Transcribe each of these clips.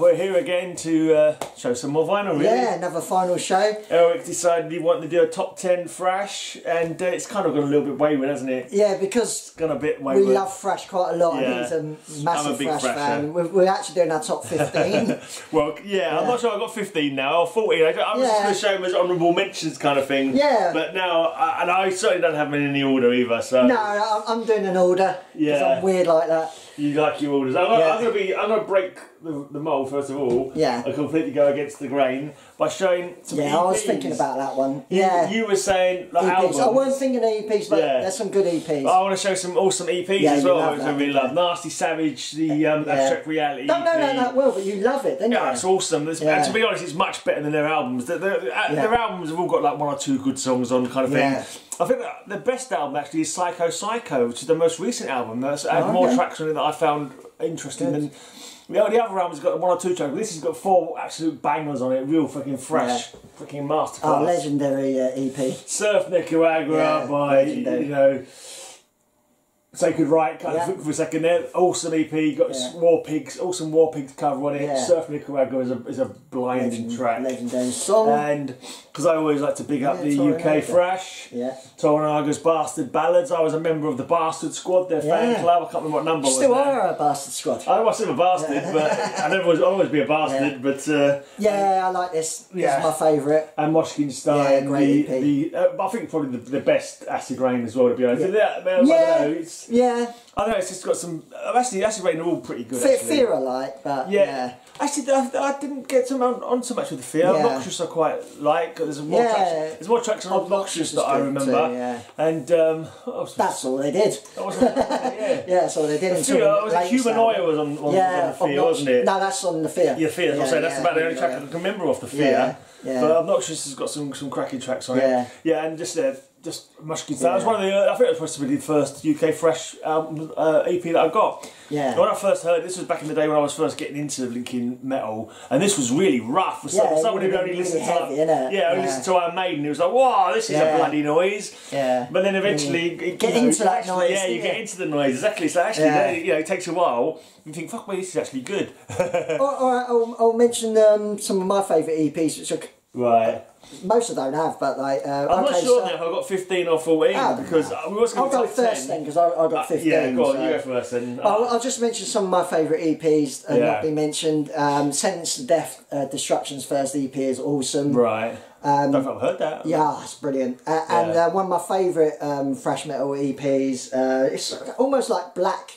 we're here again to show some more vinyl, really. Yeah, another final show. Eric decided he wanted to do a top 10 thrash, and it's kind of gone a little bit wayward, hasn't it? Yeah, because it's gone a bit wayward. we love thrash quite a lot. Yeah. I think he's a massive big thrash thrasher. fan. We're actually doing our top 15. Well, yeah, I'm not sure I've got 15 now, or 14. I'm just going to show them as honourable mentions kind of thing. Yeah. But now, and I certainly don't have them in any order either, so... No, I'm doing an order, because Yeah. I'm weird like that. You like your orders. I'm going to break the mould first of all. Yeah. I completely go against the grain by showing some EPs. I was thinking about that one. Yeah. You were saying like EPs. albums. I wasn't thinking EPs, but there's some good EPs. I want to show some awesome EPs as well, which I really love. Nasty Savage, the Abstract Reality. Don't know that well, but you love it, don't you? Yeah, it's awesome. And to be honest, it's much better than their albums. Their albums have all got like one or two good songs on, kind of thing. Yeah. I think that the best album actually is Psycho Psycho, which is the most recent album. That's had more tracks on it that I found interesting than the other album's got one or two tracks. But this has got 4 absolute bangers on it, real fucking fresh, fucking masterclass. Oh, legendary EP. Surf Nicaragua by legendary. Sacred Right, kind of for a second there. Awesome EP, got War Pigs, awesome War Pigs cover on it. Yeah. Surf Nicaragua is a blinding track. Legendary song. And because I always like to big up the UK thrash. Yeah. Tornaga's Bastard Ballads. I was a member of the Bastard Squad, their fan club. I can't remember what number was. Still are a Bastard Squad. I was still a bastard, but I'll always be a bastard. But I like this. This is my favourite. And Moshkinstein, great EP. I think probably the best Acid Rain as well, to be honest. I don't know, it's just got some... Acid Rain are all pretty good, Fear I like, but Actually, I didn't get on so much with the Fear. Obnoxious I quite like. There's more tracks on Obnoxious that I remember. And that's all they did. That's all they did. Humanoia was on the Fear, wasn't it? No, that's on the Fear. Yeah, Fear. That's about the only track I can remember off the Fear. But Obnoxious has got some cracking tracks on it. Yeah, and just Mushkin. That was one of the. I think it was possibly the first UK thrash album EP that I got. Yeah. When I first heard this was back in the day when I was first getting into Linkin metal, and this was really rough for someone who only listened to only listened to Iron Maiden. It was like, wow, this is a bloody noise. Yeah. But then eventually get into that noise. Yeah, you get into the noise exactly. So actually, it takes a while. You think, fuck me, this is actually good. I'll mention some of my favourite EPs, which are most of them don't have, but like I'm not sure now if I got 15 or 14 because we was going to I'll go first then because I got 15. Yeah, go on, you go first then. I'll just mention some of my favourite EPs not being mentioned. Sentence to Death, Destruction's first EP is awesome. Right. I don't think I've heard that. Yeah, it's brilliant. And one of my favourite thrash metal EPs, it's almost like black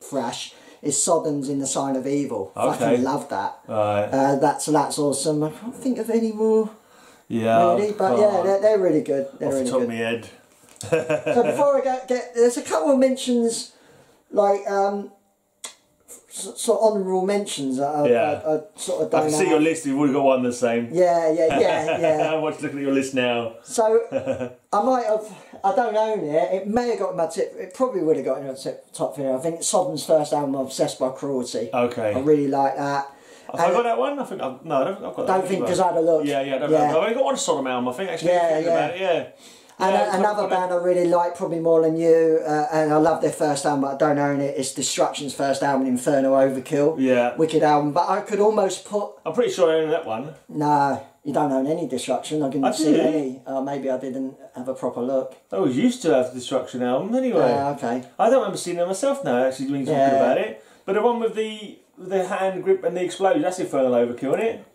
thrash, is Sodom's In the Sign of Evil. I fucking love that. Right. That's awesome. I can't think of any more. Yeah, really, but they're really good. They're off really the top good. of my head. So before I get, there's a couple of mentions, like sort of honourable mentions that I sort of don't. I can see your list. You've already got one the same. Yeah. I'm watching looking at your list now. So I might have. I don't own it. It may have got in my tip. It probably would have got in my top 3. I think it's Sodom's first album, Obsessed by Cruelty. Okay. I really like that. Have I got that one? I think I've got that. Don't think because I had a look. I've only got one Sodom album. I think actually. And another band I really like, probably more than you, and I love their first album, but I don't own it. It's Destruction's first album, Inferno Overkill. Yeah. Wicked album, but I could almost put. I'm pretty sure I own that one. No, you don't own any Destruction. I didn't see any. Maybe I didn't have a proper look. I was used to have the Destruction album anyway. Okay. I don't remember seeing them myself now. Actually, when you're talking about it, but the one with the hand grip and the explosion, that's Infernal Overkill, isn't it?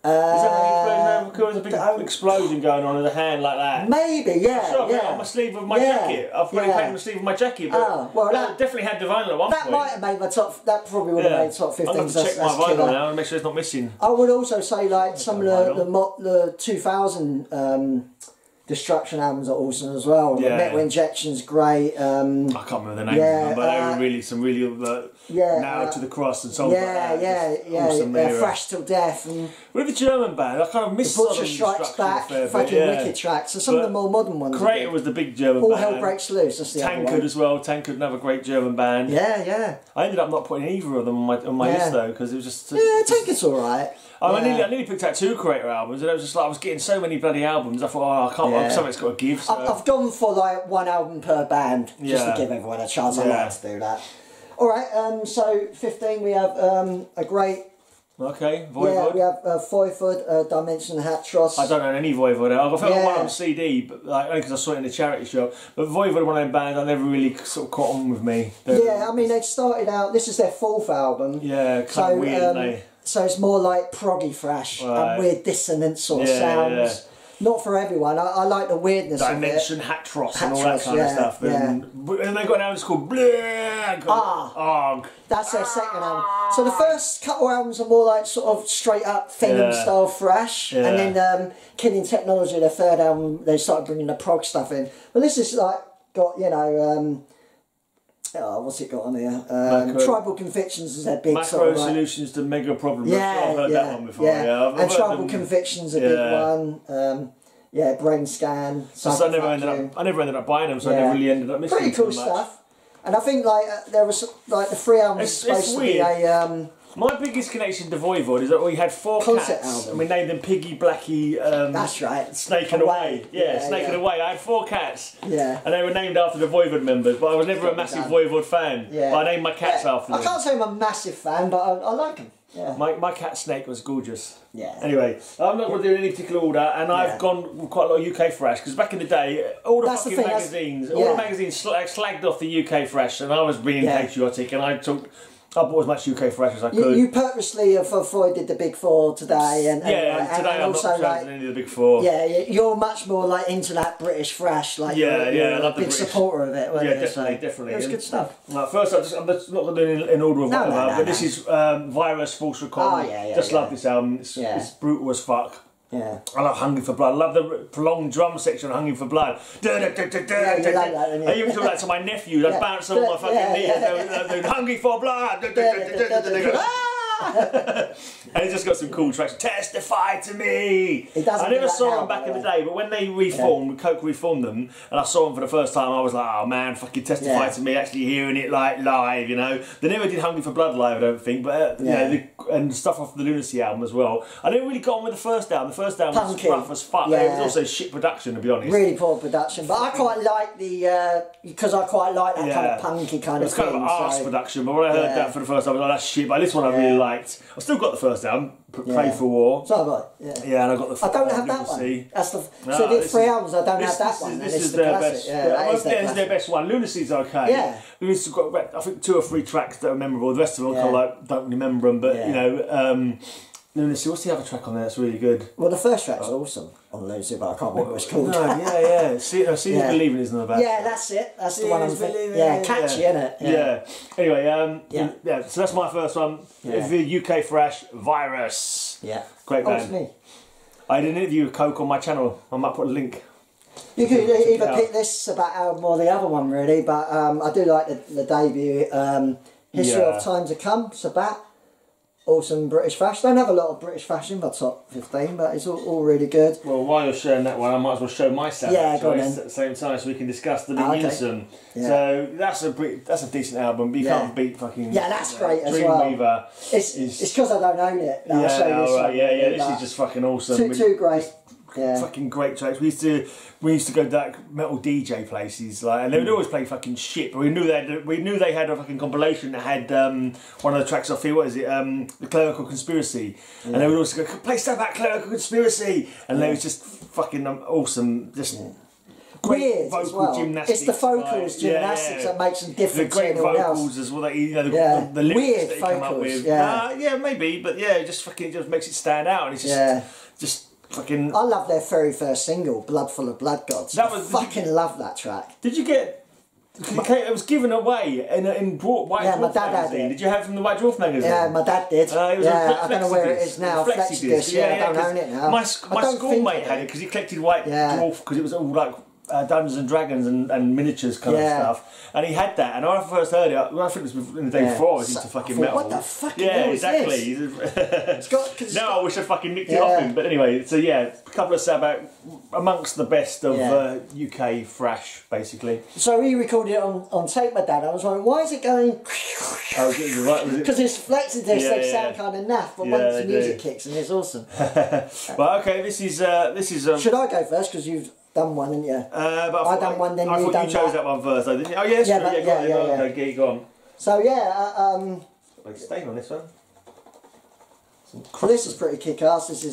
Is that the explosion overkill? There's a big explosion going on in the hand like that. Maybe, On my sleeve of my jacket. I've probably painted my sleeve of my jacket, but that definitely had the vinyl at one point. That might have made my top. That probably would have made top 15. I'm going to check my vinyl now and make sure it's not missing. I would also say like some of the 2000 Destruction albums are awesome as well. Metal Injection's great. I can't remember the names of them, but they were really some Now to the Cross and songs like that. Awesome Thrash Till Death. And with the German band, I kind of missed the Butcher Strikes Back, fucking wicked tracks. And some of the more modern ones. Creator was the big German band. All Hell Breaks Loose, that's the other one. Tankard as well. Tankard, another great German band. Yeah. I ended up not putting either of them on my list though, because it was just... Tankard's alright. I nearly picked out 2 Creator albums, and it was just like I was getting so many bloody albums. I thought, I can't. Something's got to give. So. I've gone for like 1 album per band, just to give everyone a chance. I like to do that. All right. So 15, we have a great Okay, Voivod. Yeah, we have Voivod, Dimension Hatros. I don't know any Voivod. I've got one on CD, but like only because I saw it in the charity shop. But Voivod, one of them bands, I never really sort of caught on with me. Yeah, I mean they started out. This is their 4th album. Yeah, kind of weird, aren't they? So it's more like proggy thrash and weird dissonant sort of sounds. Yeah. Not for everyone. I like the weirdness Dimension of it. Hatros and all that kind of stuff. And they got an album called Blah. That's their second album. So the first couple albums are more like sort of straight up Venom style thrash. And then Killing Technology, their 3rd album, they started bringing the prog stuff in. But this is like got, you know, what's it got on here? Tribal Convictions is their big Macro sort of Solutions to Mega Problem. Yeah, I've heard that one before. Yeah. And Tribal Convictions a big one. Brain Scan. I never ended up buying them, so I never really ended up missing them. Pretty cool stuff. And I think like there was like the 3 albums supposed to be a. My biggest connection to Voivod is that we had 4 cats album. And we named them Piggy, Blackie, that's right. Snake and Away. Snake and Away. I had 4 cats. Yeah. And they were named after the Voivod members, but I was never a massive Voivod fan. Yeah. But I named my cats after them. I can't say I'm a massive fan, but I like them. Yeah. My cat Snake was gorgeous. Yeah. Anyway, I'm not going to do any particular order, and I've gone with quite a lot of UK thrash, because back in the day, all the fucking magazines, all the magazines slagged off the UK thrash, and I was being patriotic, and I bought as much UK thrash as I could. You purposely avoided the big 4 today, and today I'm not chosen any of the big 4. Yeah, you're much more like into that British thrash, like you're I love a big supporter of it. Definitely. It was good stuff. First, I'm just not going to do it in order of whatever, but this is Virus False Recon. Love this album. It's brutal as fuck. Yeah. I love Hungry for Blood. I love the prolonged drum section of Hungry for Blood. I even do that to my nephews. I bounce on my fucking knees. They're Hungry for Blood. And he's just got some cool tracks. Testify to me. I never saw them back in the day, but when they reformed, Coke reformed them, and I saw them for the first time, I was like, oh man, fucking Testify to me, actually hearing it like live, you know. They never did Hungry for Blood live, I don't think, but you know, and stuff off the Lunacy album as well. I didn't really get on with the first album. The first album was rough as fuck. It was also shit production, to be honest. Really poor production, but I quite like the because I quite like that kind of punky kind of thing. It's kind of arse production, but when I heard that for the first time, I was like, that's shit. But this one I really liked. I've still got the first album, Pray for War. So have I. Yeah, and I got the. I don't have that one. That's the. So the 3 albums. I don't have that one. This is their best. This is their best one. Lunacy's okay. Yeah. Lunacy's got I think 2 or 3 tracks that are memorable. The rest of them I kind of like don't remember them, but you know. Lunacy, what's the other track on there that's really good? Well, the first track's awesome on Lunacy, but I can't remember what it's called. No, See Who's Believing isn't the best. Yeah, that's it. That's the one I'm thinking. Yeah, catchy, isn't it? Yeah. Anyway, so that's my first one. The UK thrash, Virus. Yeah. Great band. It's me. I did an interview with Coke on my channel. I might put a link. You could either pick this about album or the other one, really, but I do like the debut, History of Time to Come, Sabat. Awesome British thrash. Don't have a lot of British thrash in my top 15, but it's all really good. Well, while you're sharing that one, I might as well show myself go on at the same time, so we can discuss the Lee Unison. So that's a decent album, but you can't beat fucking that's great as well. Dreamweaver. It's because I don't own it. This is just fucking awesome. Too great. Fucking great tracks. We used to go to that metal DJ places, like, and they would always play fucking shit. But we knew they had a fucking compilation that had one of the tracks off here. What is it? The Clerical Conspiracy, and they would also go play stuff about Clerical Conspiracy, and they was just fucking awesome. Just great vocal gymnastics. It's the vocals gymnastics that makes them different. The great vocals as well. The lyrics weird that they vocals, come up with. Maybe, but it just makes it stand out, and it's just. Fucking. I love their very first single, Blood Full of Blood Gods. Love that track. Did you get? It was given away in White Dwarf magazine. Did you have it from the White Dwarf magazine? Yeah, my dad did. I don't know where it is now. Flexi-disc. I don't own it now. My schoolmate had it because he collected White Dwarf because it was all like Dungeons and Dragons and miniatures kind of stuff, and he had that. And when I first heard it, I think it was in the day before I was into fucking metal. What the fuck? Exactly. Now I wish I fucking nicked it off him. But anyway, so a couple of Sabbath amongst the best of UK thrash, basically. So he recorded it on tape, my dad. I was like, why is it going? Because it's flexi discs, they sound kind of naff, but once the music kicks in, it's awesome. But okay, this is. Should I go first? Because you've done one, haven't you? I done one, then I you thought done you chose that one first, though, didn't you? Oh, yes, yeah. Okay, go on. So Staying on this one. Well, this is pretty kick-ass. This is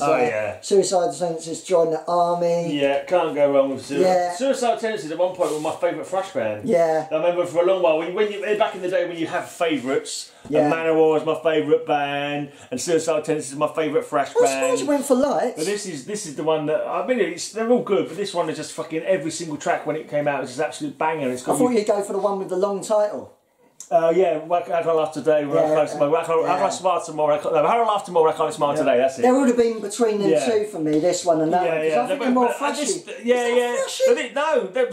Suicidal Tendencies, Join the Army. Yeah, can't go wrong with Suicidal. Yeah. Suicidal Tendencies at one point were my favourite thrash band. Yeah. I remember for a long while, when you back in the day when you have favourites, and Manowar is my favourite band, and Suicidal Tendencies is my favourite thrash band. I suppose you went for Lights. But this is the one that, I mean, they're all good, but this one is just fucking, every single track when it came out was just absolute banger. It's got I thought you'd go for the one with the long title. How do I laugh today? How do I smile tomorrow? How do I laugh tomorrow? I can't smile today. That's it. There would have been between them two for me, this one and that one. Because I think they're more thrashy.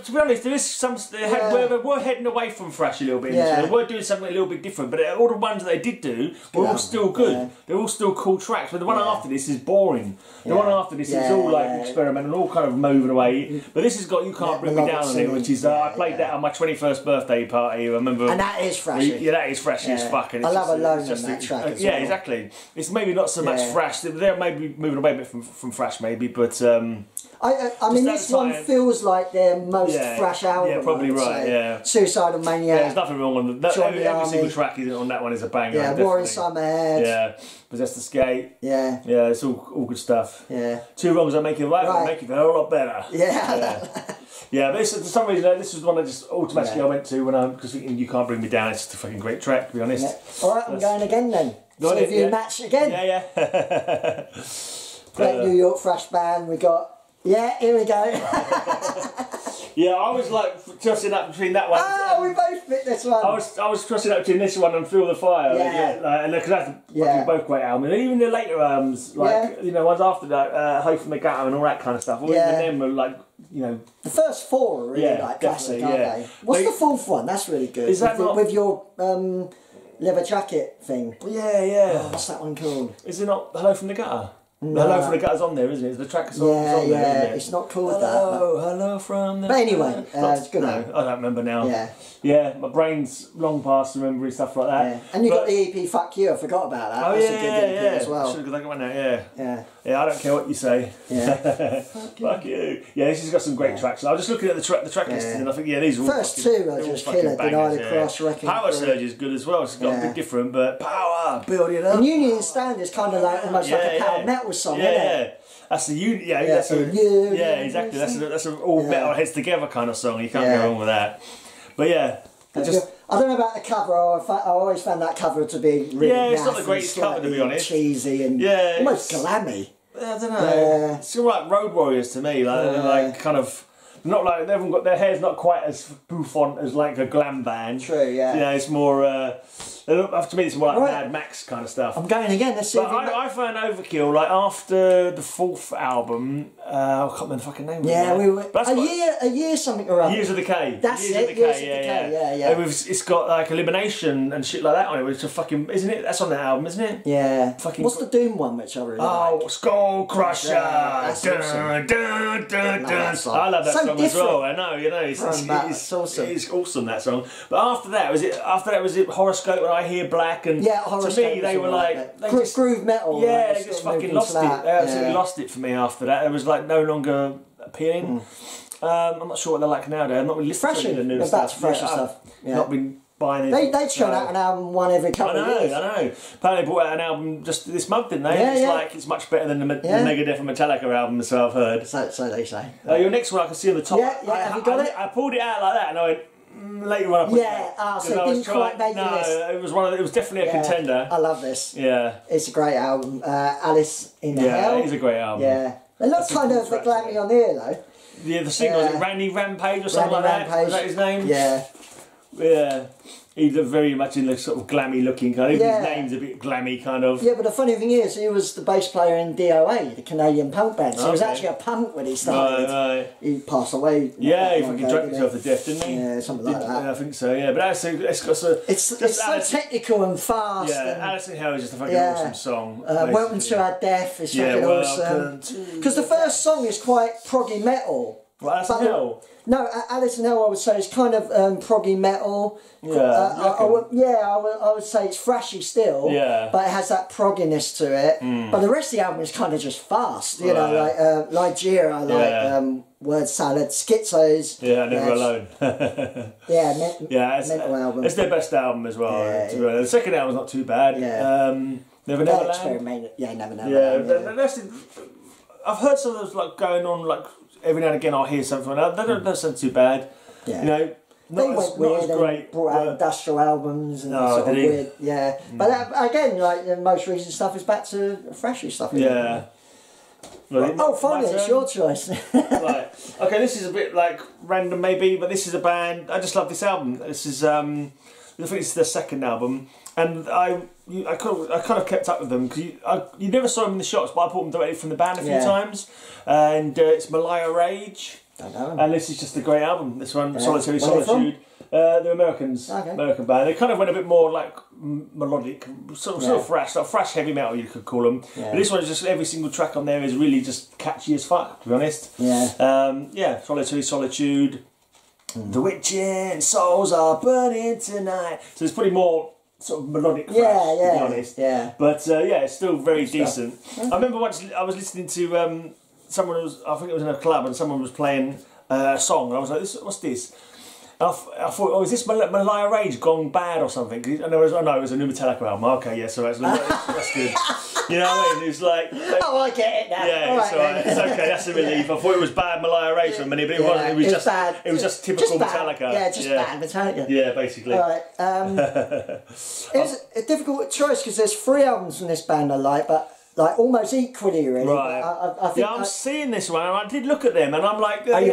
To be honest, there is some. We're heading away from thrash a little bit. We're doing something a little bit different. But all the ones that they did do were all still good. Yeah. They're all still cool tracks. But the one after this is boring. The one after this is all like experimental, all kind of moving away. But this has got You Can't Bring Me Down on it, which is I played that on my 21st birthday party. I remember. And that is thrashy. Yeah, that is thrashy as fuck. And I love Alone on that track as well. Exactly. It's maybe not so much thrash. They're maybe moving away a bit from thrash, maybe, but. I mean, this one feels like their most thrash album. Yeah, probably right. Yeah. Suicidal Maniac. Yeah, there's nothing wrong with that. Every single track on that one is a banger. Yeah, War in Summerhead. Yeah, Possessed Escape. Yeah. Yeah, it's all good stuff. Yeah. Two Wrongs That Make It Right, make it a whole lot better. Yeah. Yeah, but for some reason, this was the one I just automatically I went to because You Can't Bring Me Down. It's just a fucking great track, to be honest. Yeah. All right, I'm going again then. See if you match again. Yeah. Great New York thrash band. We got. Yeah, here we go. Yeah, I was like tossing up between that one. Oh, we both picked this one. I was tossing up between this one and Feel the Fire. And because that's both great albums. And even the later albums, like ones after that, Hope from the Gutter and all that kind of stuff. Even them are like, the first four are really like classic, aren't they? What's the fourth one? That's really good. Is that with your leather jacket thing? Yeah. Oh, what's that one called? Is it not Hello from the Gutter? No. Hello from the Gutter's on there, isn't it? The track is on there, isn't it? It's not called Hello from the... But anyway, it's good. No, I don't remember now. Yeah, my brain's long past remembering stuff like that. And you got the EP Fuck You, I forgot about that. That's a good EP as well. Should have got that one out, Yeah, I don't care what you say. Fuck you. Yeah, this has got some great tracks. I was just looking at the track list and I think, these are all first two are just killer. Deny the Cross, Wrecking Power Surge is good as well. It's got a bit different, but power, build it up. And Union Stand is kind of like almost like a power metal song, isn't it? That's the exactly. That's a all metal heads together kind of song. You can't go wrong with that. But I don't know about the cover. I always found that cover to be really it's not the greatest cover, to be honest. Cheesy and almost glammy. I don't know. It's all like Road Warriors to me. Like kind of. Not like they haven't got their hair's not quite as bouffant as like a glam band. True, yeah. It's more. To me, it's more like Mad Max kind of stuff. I'm going again. Let's see. But I found Overkill like after the fourth album. I can't remember the fucking name. Yeah, we were a year something or other. Years of Decay. That's Years of Decay. Yeah. It's got like Elimination and shit like that on it. Which are fucking, isn't it? That's on that album, isn't it? Yeah. Fucking. What's the Doom one which I really like? Skull Crusher. That's awesome. I love that song as well. I know, it's awesome. It's awesome, that song. But after that was it Horoscope and I Hear Black, and Horoscope, to me they were like groove metal. Yeah, they just fucking lost it. They absolutely lost it for me after that. It was like no longer appealing. I'm not sure what they're like nowadays. I'm not really listening to the new stuff. Stuff. Not been buying it. They churn out an album one every couple of years. I know. Apparently they brought out an album just this month, didn't they? It's much better than the Megadeth and Metallica album, so I've heard. So they say. Your next one I can see on the top. Yeah, have you got it? I pulled it out like that and I went. Later on, so it didn't quite make the list. It was definitely a contender. I love this. Yeah, it's a great album. Alice in Hell. Yeah, it is a great album. Yeah, it looks kind of glammy on here though. Yeah, the singer was it Randy Rampage or something like that? Was that his name? Yeah. He's very much in the sort of glammy looking kind of. His name's a bit glammy kind of. Yeah, but the funny thing is, he was the bass player in DOA, the Canadian punk band. So he was actually a punk when he started. Right. He passed away. Yeah, he fucking drank himself to death, didn't he? Yeah, something like that. Yeah, I think so. Yeah, but it's so technical and fast. Yeah, Alice in Hell is just a fucking awesome song. Welcome to Our Death is fucking awesome. Because the first song is quite proggy metal. Well, Alice in Hell. No, Alice in Hell I would say is kind of proggy metal. I would say it's thrashy still. Yeah. But it has that progginess to it. But the rest of the album is kind of just fast. You know, like Ligeia, Word Salad, Schizos. Yeah, Never Alone. Mental album. It's their best album as well. To be honest. The second album's not too bad. Yeah. Never Neverland. Experiment. Yeah, Never Yeah, Neverland. I've heard some of those like going on like every now and again. I'll hear something. They don't sound too bad. Yeah. You know. They went weird and brought out industrial albums and sort of weird, yeah. But again, like the most recent stuff is back to freshy stuff. Yeah. Oh, finally, it's your choice. Right. Okay, this is a bit like random maybe, but this is a band. I just love this album. This is I think it's their second album, and I kind of kept up with them because you never saw them in the shops, but I bought them directly from the band a few times, and it's Malaya Rage. And this is just a great album. This one, Solitary Solitude. They're Americans, American band. They kind of went a bit more like melodic, sort of thrash, like thrash heavy metal you could call them. Yeah. But this one is just every single track on there is really just catchy as fuck, to be honest. Yeah. Solitary Solitude. The witching souls are burning tonight. So it's pretty more sort of melodic thrash, to be honest. Yeah. But it's still very decent. I remember once I was listening to someone I think it was in a club, and someone was playing a song, and I was like, "What's this?" And I thought, "Oh, is this Malaya Rage gone bad or something?" And it was a new Metallica album. Okay, yeah, so that's good. You know what I mean? It's like, oh, I get it now. Yeah, it's alright. It's okay. That's a relief. I thought it was bad Malaya Rage from many, but it wasn't. It was just bad. It was just typical Metallica. Yeah, just bad Metallica. Yeah, basically. All right. It was a difficult choice because there's 3 albums from this band I like, but like almost equally, really. Right. I think I'm seeing this one, and I did look at them, and I'm like, I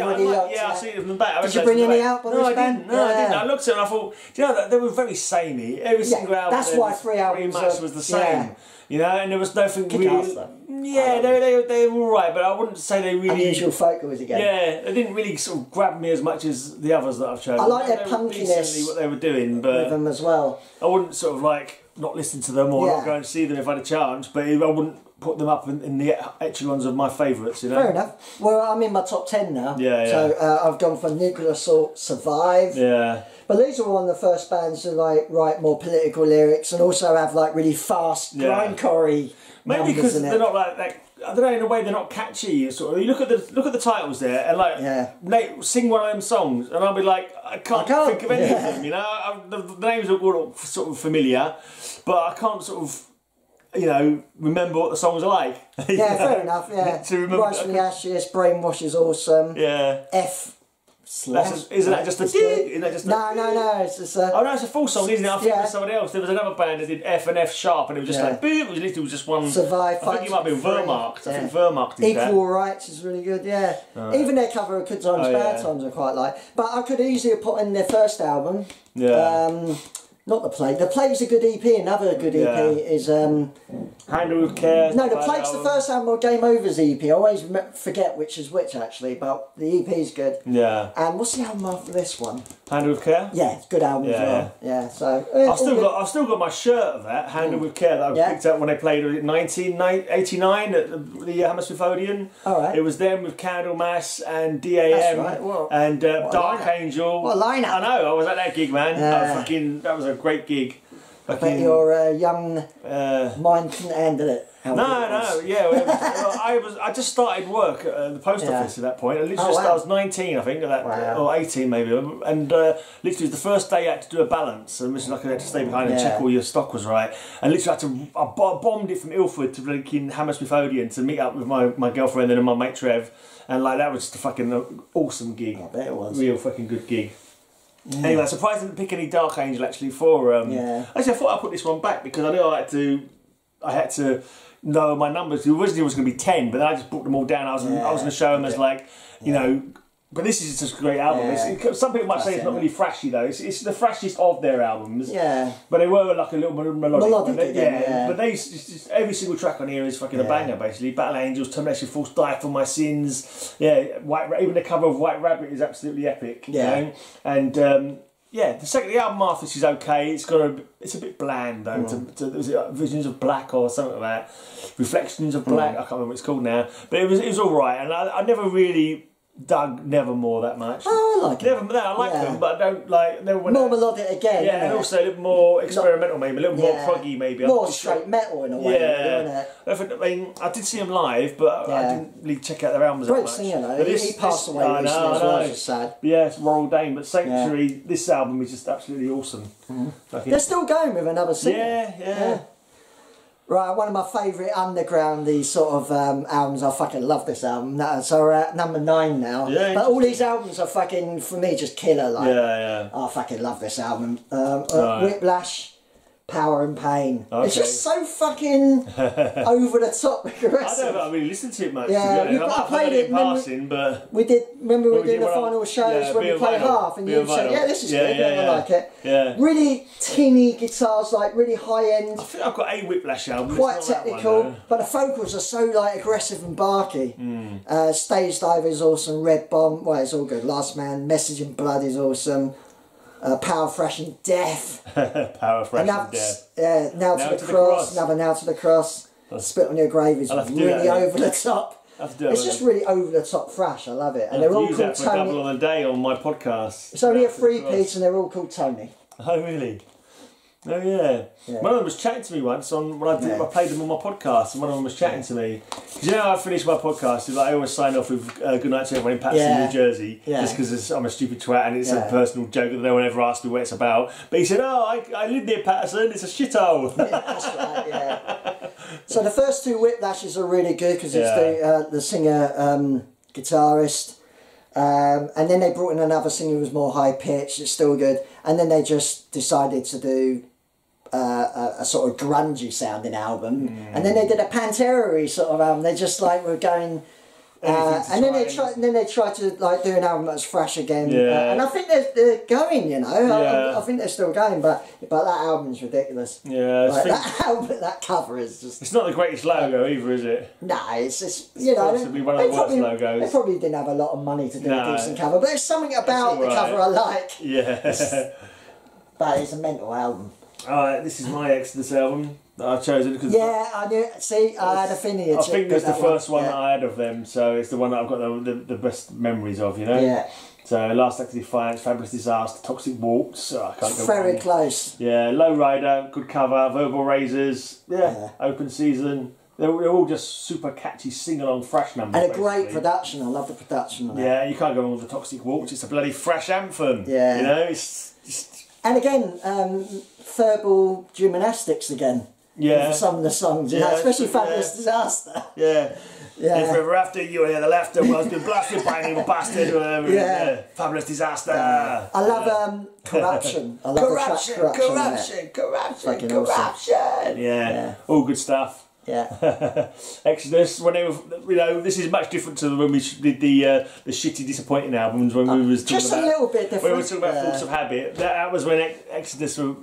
see it from the back. Did you bring any out? No, I didn't. No, I didn't. I looked at it, and I thought, do you know, they were very samey. Every single album. That's why 3 albums pretty much was the same. Yeah. You know, and there was nothing really. Yeah, they were alright, but I wouldn't say they really. Unusual vocals again. Yeah, they didn't really sort of grab me as much as the others that I've chosen. I like their punkiness. What they were doing, but with them as well. I wouldn't sort of like not listen to them or not go and see them if I had a chance, but I wouldn't put them up in the echelons of my favourites, you know. Fair enough. Well, I'm in my top 10 now. Yeah. So I've gone for Nuclear Assault, Survive. Yeah. But these are one of the first bands to like write more political lyrics and also have like really fast grindcore. Maybe because they're not like I don't know, in a way they're not catchy. Sort of. You look at the titles there and like sing one of them songs, and I'll be like, I can't think of any of them. You know, the names are all sort of familiar, but I can't sort of, you know, remember what the songs are like. Yeah, fair enough. Yeah, to remember, Rise from the Ashes, Brainwash is awesome. Yeah. Isn't that just a dig? No. It's just oh no, it's a full song, isn't it? I think it was somebody else. There was another band that did F and F sharp, and it was just like boom. It was literally just one. Survive. I think it might be Wehrmacht. I think Wehrmacht did Equal Rights is really good. Yeah. Even their cover of Good Times, Bad Times I quite like. But I could easily have put in their first album. Yeah. Not The Plague. The Plague's a good EP. Another good EP is Handle with Care. No, The Plague's the first album or Game Over's EP. I always forget which is which actually, but the EP's good. Yeah. And what's the album after this one? Handle with Care. Yeah, it's a good album as well. Yeah. So I've still got my shirt of that Handle with Care that I picked up when they played in 1989 at the Hammersmith Odeon. All right. It was them with Candlemass and DAM. That's right. And Dark Angel. What a lineup! I know. I was at that gig, man. That was a great gig. I bet your young mind couldn't handle it. I just started work at the post office at that point. I was 19, I think, or 18 maybe, and literally it was the first day I had to do a balance, and which is like I had to stay behind and check all your stock was right. And literally I bombed it from Ilford to in Hammersmith Odeon to meet up with my girlfriend and my mate Trev, and like that was just a fucking awesome gig. I bet it was. Real fucking good gig. Yeah. Anyway, I'm surprised I didn't pick any Dark Angel actually for. Actually, I thought I'd put this one back because I knew I had to know my numbers. Originally it was going to be 10, but then I just brought them all down. I was going to show them as like, you know. But this is just a great album. Some people might say it's not really thrashy though. It's the thrashiest of their albums. Yeah. But they were like a little bit melodic. But just every single track on here is fucking a banger basically. Battle Angels, Termination Force, Die for My Sins. Yeah, even the cover of White Rabbit is absolutely epic. Yeah. You know? And the album after this is okay. It's a bit bland though. Was it Visions of Black or something like that? Reflections of Black. I can't remember what it's called now. But it was all right, and I never really dug Nevermore that much. Oh, I like it. I like them, but I don't like. Never more melodic again. Yeah, and also a little more experimental, maybe a little more proggy, maybe. More straight metal in a way. Yeah, I mean, I did see them live, but I didn't really check out their albums that much. Great singer though. He passed away recently as well, which is sad. Yeah, it's Royal Dane, but Sanctuary, this album is just absolutely awesome. They're still going with another singer. Yeah. Right, one of my favourite undergroundy sort of albums. I fucking love this album. So we're at number 9 now. Yeah, but all these albums are fucking, for me, just killer. Like, yeah. I fucking love this album. Whiplash, Power and Pain. Okay. It's just so fucking over the top aggressive. I don't really listen to it much. Yeah, I played it in passing, but we did. Remember we did the final shows when we played half, and you said, "Yeah, this is good. I like it." Yeah. Really teeny guitars, like really high end. I think I've got a Whiplash album. Quite technical, but the vocals are so like aggressive and barky. Stage Dive is awesome. Red Bomb, well, it's all good. Last Man, Message in Blood is awesome. Power, Thrashing Death. Power, Thrashing Death. Yeah, Nail to the Cross. Another Nail to the Cross. Spit on Your Grave is really over the top. It's just really over the top thrash. I love it. And they're all called Tony. Double on a day on my podcast. It's only a 3-piece and they're all called Tony. Oh, really? Oh, yeah. One of them was chatting to me once when I played them on my podcast, and one of them was chatting to me. Because you know how I finish my podcast, I always sign off with good night to everyone in Paterson, New Jersey, just because I'm a stupid twat and it's a personal joke that no one ever asked me what it's about. But he said, I live near Paterson, it's a shithole. Yeah, that's right, yeah. So the first 2 Whiplashes are really good because it's the singer, guitarist. And then they brought in another singer who was more high pitched. It's still good. And then they just decided to do a sort of grungy sounding album. And then they did a Pantera-y sort of album. They just like were going. And then they tried to like do an album that's fresh again. And I think they're going. You know, I think they're still going. But that album's ridiculous. Yeah, like, that cover is just. It's not the greatest logo either, is it? Nah, it's just possibly one of the worst logos. They probably didn't have a lot of money to do a decent cover, but there's something about the cover I like. Yeah. But it's a mental album. Alright, this is my Exodus album that I've chosen because I knew. See, I had a feeling. I think it's the first one that I had of them, so it's the one that I've got the best memories of. You know. Yeah. So Last Act of Defiance, Fabulous Disaster, Toxic Waltz. I can't go very close. Yeah, Low Rider, good cover. Verbal Razors. Yeah. Open Season. They're all just super catchy sing-along thrash numbers. And a great production. I love the production on it. Yeah, you can't go wrong with the Toxic Waltz. It's a bloody thrash anthem. Yeah. You know, it's and again, verbal gymnastics again. Yeah. For some of the songs, you know, especially Fabulous Disaster. Yeah. Yeah. If ever after you hear the laughter was been blasted by an evil bastard or whatever. Yeah. Fabulous Disaster. I love Corruption. I love the track Corruption. Yeah. All good stuff. Yeah. Exodus, when they were, this is much different to when we did the shitty, disappointing albums when we was talking just a little bit different. When we were talking about Force of Habit. That was when Exodus were,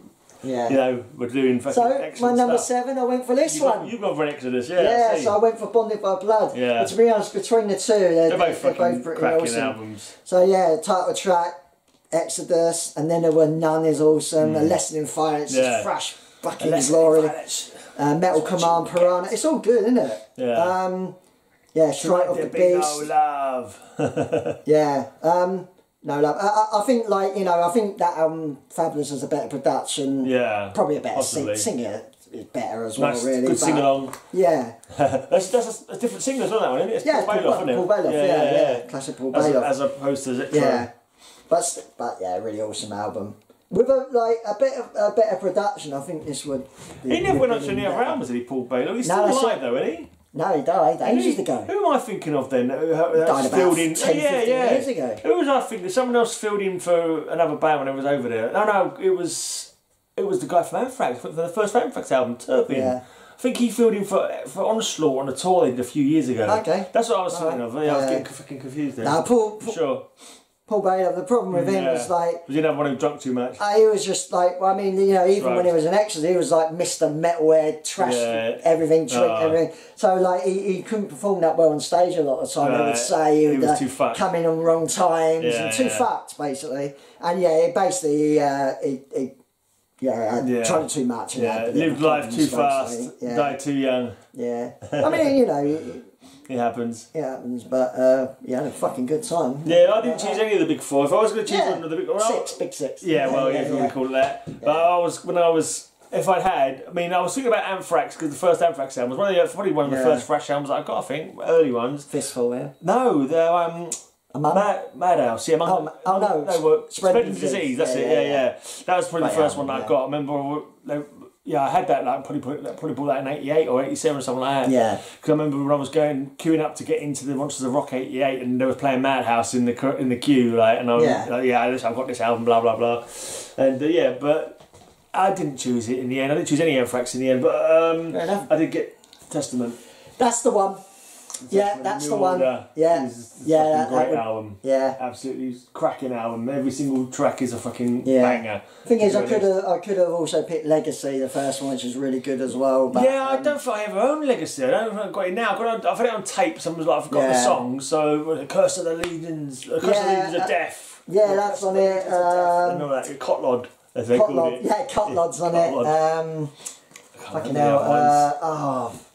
were doing fucking excellent my number stuff. 7, I went for this one. You've gone for Exodus, so I went for Bonded by Blood. Yeah. But to be honest, between the two, they're both cracking awesome. albums. So title track, Exodus, and then there were None is awesome. A Lesson in Violence is fresh fucking glory. Metal Command, Piranha. It's all good, isn't it? Yeah. Strike of the Beast. No Love. Yeah. No Love. I think I think that Fabulous has a better production. Yeah. Probably a better singer is better as well. Really. Good sing along. Yeah. that's a different singer as well. That one, isn't it? It's Paul Bailoff, isn't it? Paul Bailoff. Yeah. Classic Paul Bailoff. As opposed to Zip. Yeah. But yeah, really awesome album. With a better production, I think this would. He never went on to any other albums, did he, Paul Bailoff? He's still alive though, isn't he? No, he died ages ago. Who am I thinking of then? Died about 10, 15 years ago. Who was I thinking? Someone else filled in for another band when I was over there. No, it was the guy from Anthrax, for the first Anthrax album, Turpin. Yeah. I think he filled in for Onslaught on a tour they did a few years ago. Okay. That's what I was thinking of. Yeah, I was getting fucking confused there. No, Paul Bailoff, the problem with him was like... Was he another one who drunk too much? He was just like, even when he was an Exodus, he was like Mr. Metalhead, trash, everything, drink, everything. So like, he couldn't perform that well on stage a lot of the time. He would say he was too fucked. Come in on wrong times and too fucked, basically. And basically, tried too much. Lived life too fast, died too young. Yeah. I mean, It happens. It happens, but you had a fucking good time. Yeah, I didn't choose any of the big four. If I was going to choose one of the big six. Yeah, well, if you want to call it that. But I was thinking about Anthrax because the first Anthrax album was probably one of the first thrash albums that I got. I think early ones. Fistful, yeah. No, they're Madhouse. Yeah, no, Spreading Disease. That's it. Yeah. That was probably the first one that I got. I remember. Yeah, I had that, like, probably bought that in 88 or 87 or something like that. Yeah. Because I remember when I was queuing up to get into the Monsters of Rock 88 and they were playing Madhouse in the queue, like, and I was like, I've got this album, blah, blah, blah. And but I didn't choose it in the end. I didn't choose any Anthrax in the end, but I did get Testament. That's the one. Yeah, that's the one. Yeah, that great album. Yeah, absolutely cracking album. Every single track is a fucking banger. Thing is, I could have also picked Legacy, the first one, which is really good as well. But, I don't think I ever own Legacy. I don't think I've got it now. I've had it on tape. Someone's like, I've got the song. So, Curse of the Legions, Curse of the Legions of Death. Yeah, that's on it. And all that. Cotlod, as they call it. Yeah, Cotlod's on it. Fucking hell.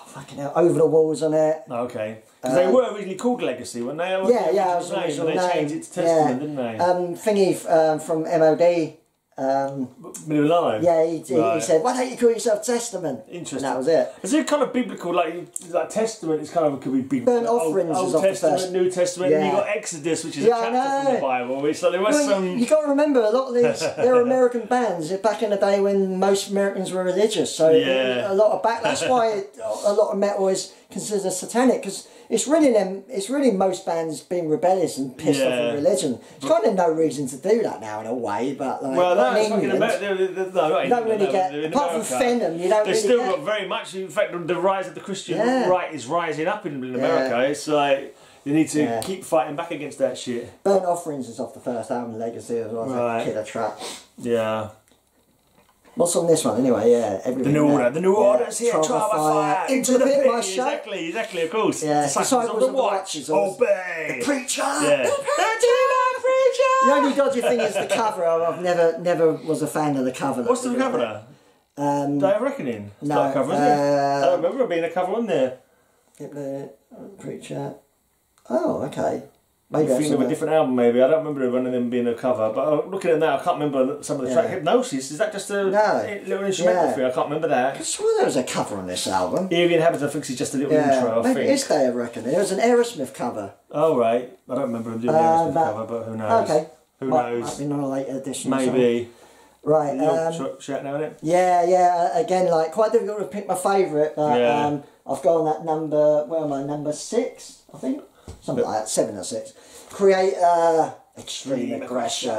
Fucking hell, Over the Walls on it. Okay. Because they were originally called Legacy, weren't they? Yeah, it was the original name. They changed it to Testament, didn't they? Thingy from MOD. Alive. Yeah, he said, "Why don't you call yourself Testament?" Interesting. And that was it. Is it kind of biblical? Like Testament is kind of could be biblical. Burnt Offerings Old is off Testament, the first. New Testament. And you got Exodus, which is a chapter from the Bible. It's like there was some. You got to remember, a lot of these they're American bands back in the day when most Americans were religious. So a lot of That's why a lot of metal is considered satanic, because it's really most bands being rebellious and pissed off with religion. There's kind of no reason to do that now in a way, but like, well, that's fucking America. You don't really get, apart from Venom, you don't really get. They've still got very much, in fact, the rise of the Christian right is rising up in America. It's like, you need to keep fighting back against that shit. Burnt Offerings is off the first album, Legacy, as well. Right. Killer track. Yeah. What's on this one anyway? Yeah, the New Order. The New Order's here. Trial by Fire. Into the Pit, my show. Exactly, of course. Yeah. Disciples of the Watch. Obey. The Preacher. Yeah. The Preacher. The only dodgy thing is the cover. I've never was a fan of the cover. What's the cover there? Day of Reckoning. It's not a cover, is it? I don't remember it being a cover on there. The Preacher. Oh, okay. Maybe thinking of a different album, maybe. I don't remember one of them being a cover, but looking at that, I can't remember some of the track. Hypnosis, is that just a little instrumental thing? I can't remember that. I swear there was a cover on this album. Ear of the Inhabitant, I think it's just a little intro, I think. Maybe it's Day of Reckoning. It was an Aerosmith cover. Oh, right. I don't remember them doing the Aerosmith cover, but who knows? Okay. Who knows? Might be on a later edition. Maybe. Right. Shout now, innit? Yeah. Again, like, quite difficult to pick my favourite, but I've gone that number, where am I? Number 6, I think? Something like that, 7 or 6. Creator, Extreme Aggression.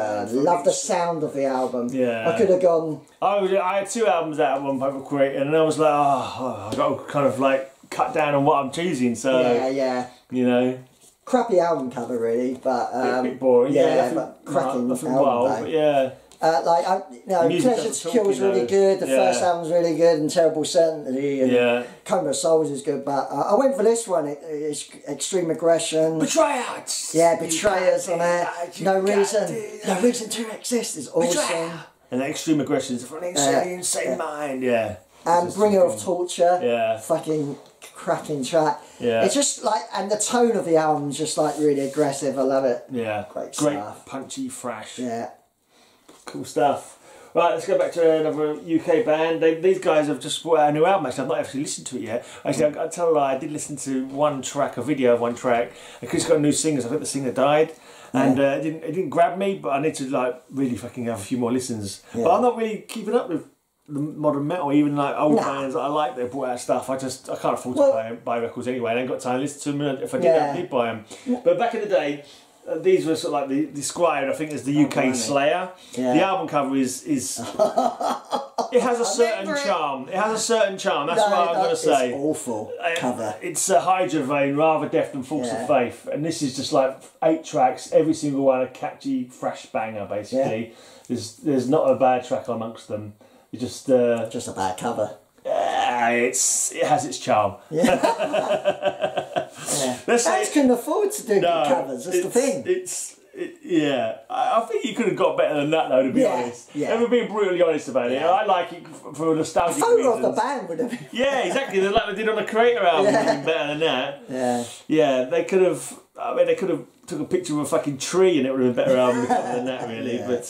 Love the sound of the album. Yeah. I could have gone. I had 2 albums out at one point with Creator, and I was like, I've got to kind of like cut down on what I'm choosing. So you know, crappy album cover really, but a bit boring. But cracking album. But yeah. Pleasure to Kill was really good. The first album's really good, and Terrible Certainty, and Coma of Souls is good. But I went for this one. It's Extreme Aggression. Betrayers. Yeah, Betrayers on it. No reason to exist is awesome. And Extreme Aggression is for an insane mind. Yeah. And Bringer of Torture. Yeah. Fucking cracking track. Yeah. It's just like, and the tone of the album's just like really aggressive. I love it. Yeah. Great stuff. Punchy, thrash. Yeah. Cool stuff. Right, let's go back to another UK band. These guys have just brought out a new album. Actually, I've not actually listened to it yet. Actually, I'll tell a lie. I did listen to a video of one track. Because it's got new singers. I think the singer died, and it didn't grab me. But I need to like really fucking have a few more listens. Yeah. But I'm not really keeping up with the modern metal, even like old bands that I like. They brought out stuff. I can't afford to buy records anyway. I ain't got time to listen to them. If I did, I did buy them. But back in the day. These were sort of like described, I think, as the UK Slayer. Yeah. The album cover is it has a certain charm. It has a certain charm. That's what I'm going to say. It's awful cover. It's a Hydra vein, rather Death than Force of Faith, and this is just like 8 tracks, every single one a catchy, thrash banger. Basically, there's not a bad track amongst them. It's just a bad cover. It has its charm. Bands couldn't afford to do good covers. That's the thing. I think you could have got better than that, though. To be honest, Ever being brutally honest about it, I like it for nostalgic reasons. The photo of the band would have been. Yeah, exactly. Like they did on the Creator album, would have been better than that. Yeah. They could have. I mean, they could have took a picture of a fucking tree, and it would have been a better album than that, really. But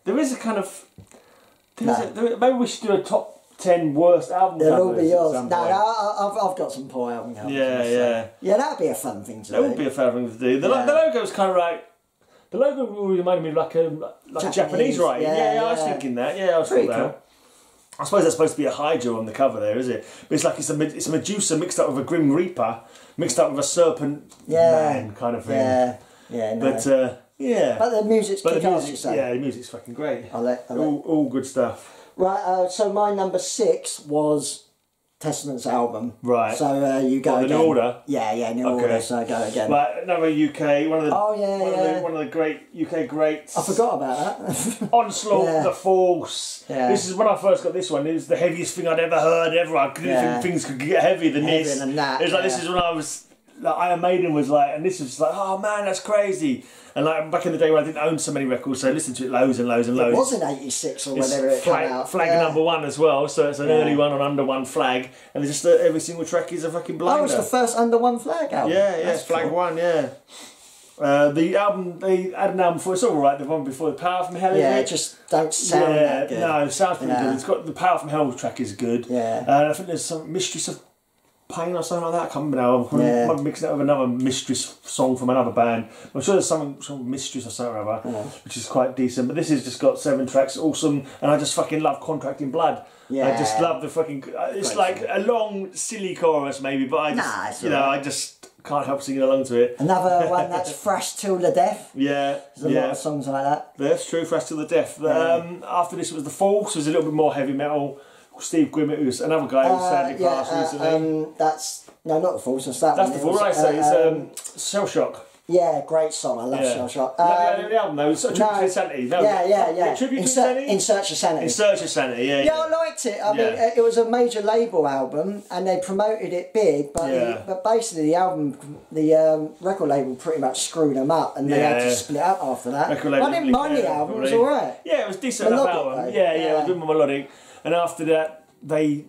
there is a kind of. Maybe we should do a top 10 worst album covers. They'll all be yours. I've got some poor album covers. Yeah, that'd be a fun thing to do. That would be a fun thing to do. The logo's kind of like, The logo reminded me of like a Japanese writing. Yeah, I was thinking that. Yeah, I was thinking that. I suppose that's supposed to be a Hydra on the cover there, is it? But it's like it's a Medusa mixed up with a Grim Reaper, mixed up with a Serpent Man kind of thing. Yeah, no. But yeah. But the music's kick-ass, you say? Yeah, the music's fucking great. I All good stuff. Right, so my number 6 was Testament's album. Right. So you go again. In order? Yeah, in order, so go again. Right, another UK, one of the great UK greats. I forgot about that. Onslaught, The Force. Yeah. This is when I first got this one. It was the heaviest thing I'd ever heard ever. I didn't think things could get heavier than this. Heavier than that. It was like this is when I was like Iron Maiden was like, and this was like, oh man, that's crazy. And like back in the day when I didn't own so many records, so I listened to it loads and loads and loads. It was in '86 or whenever it came out. Flag number 1 as well, so it's an early one on Under One Flag, and it's just every single track is a fucking blinder. Oh, it's the first Under One Flag album. Yeah, that's Flag cool. 1, yeah. The album, they had an album before, it's alright, the one before, The Power from Hell, it just don't sound that good. No, it sounds pretty good. It's got the Power from Hell track is good. Yeah. I think there's some Mistress of Pain or something like that. I can't remember now. I might be mixing it with another Mistress song from another band. I'm sure there's some Mistress or something or other, which is quite decent. But this has just got 7 tracks, awesome, and I just fucking love Contracting Blood. Yeah. I just love the fucking. It's great like a long, silly chorus maybe, but I just, I just can't help singing along to it. Another one that's Thrash Till the Death. Yeah, there's a lot of songs like that. That's true, Thrash Till the Death. After this was The Force, was a little bit more heavy metal. Steve Grimmett, who's another guy who's sadly passed recently. That's not The Force. That's The Force. I say it's Shell Shock. Yeah, great song. I love Shell Shock. The album though, it's a tribute to Insanity. Tribute to Insanity. In Search of Sanity. In Search of Sanity. Yeah, I liked it. I mean, it was a major label album, and they promoted it big, but basically the record label pretty much screwed them up, and they had to split up after that. I didn't mind the album. It was alright. Yeah, it was decent enough album. It was a bit more melodic. And after that, I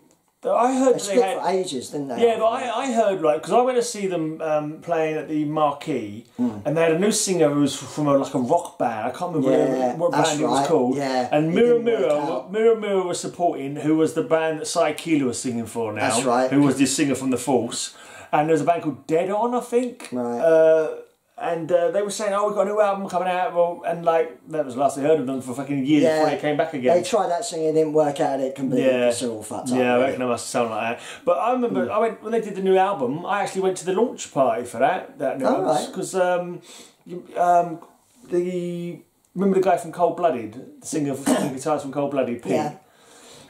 heard they split for ages, didn't they? Yeah, but I heard because I went to see them playing at the Marquee, and they had a new singer who was from a rock band. I can't remember what band it was called. Yeah, and Mirror Mirror was supporting, who was the band that Cy Keeler was singing for now. That's right. Who was this singer from The Force, and there was a band called Dead On, I think. Right. And they were saying, "Oh, we've got a new album coming out," and that was the last I heard of them for fucking years before they came back again. They tried that singing, it didn't work out. It completely all fucked up. Yeah, I reckon it must sound like that. But I remember, I went when they did the new album. I actually went to the launch party for that new album because remember the guy from Cold Blooded, the singer of guitars from Cold Blooded, Pete. Yeah.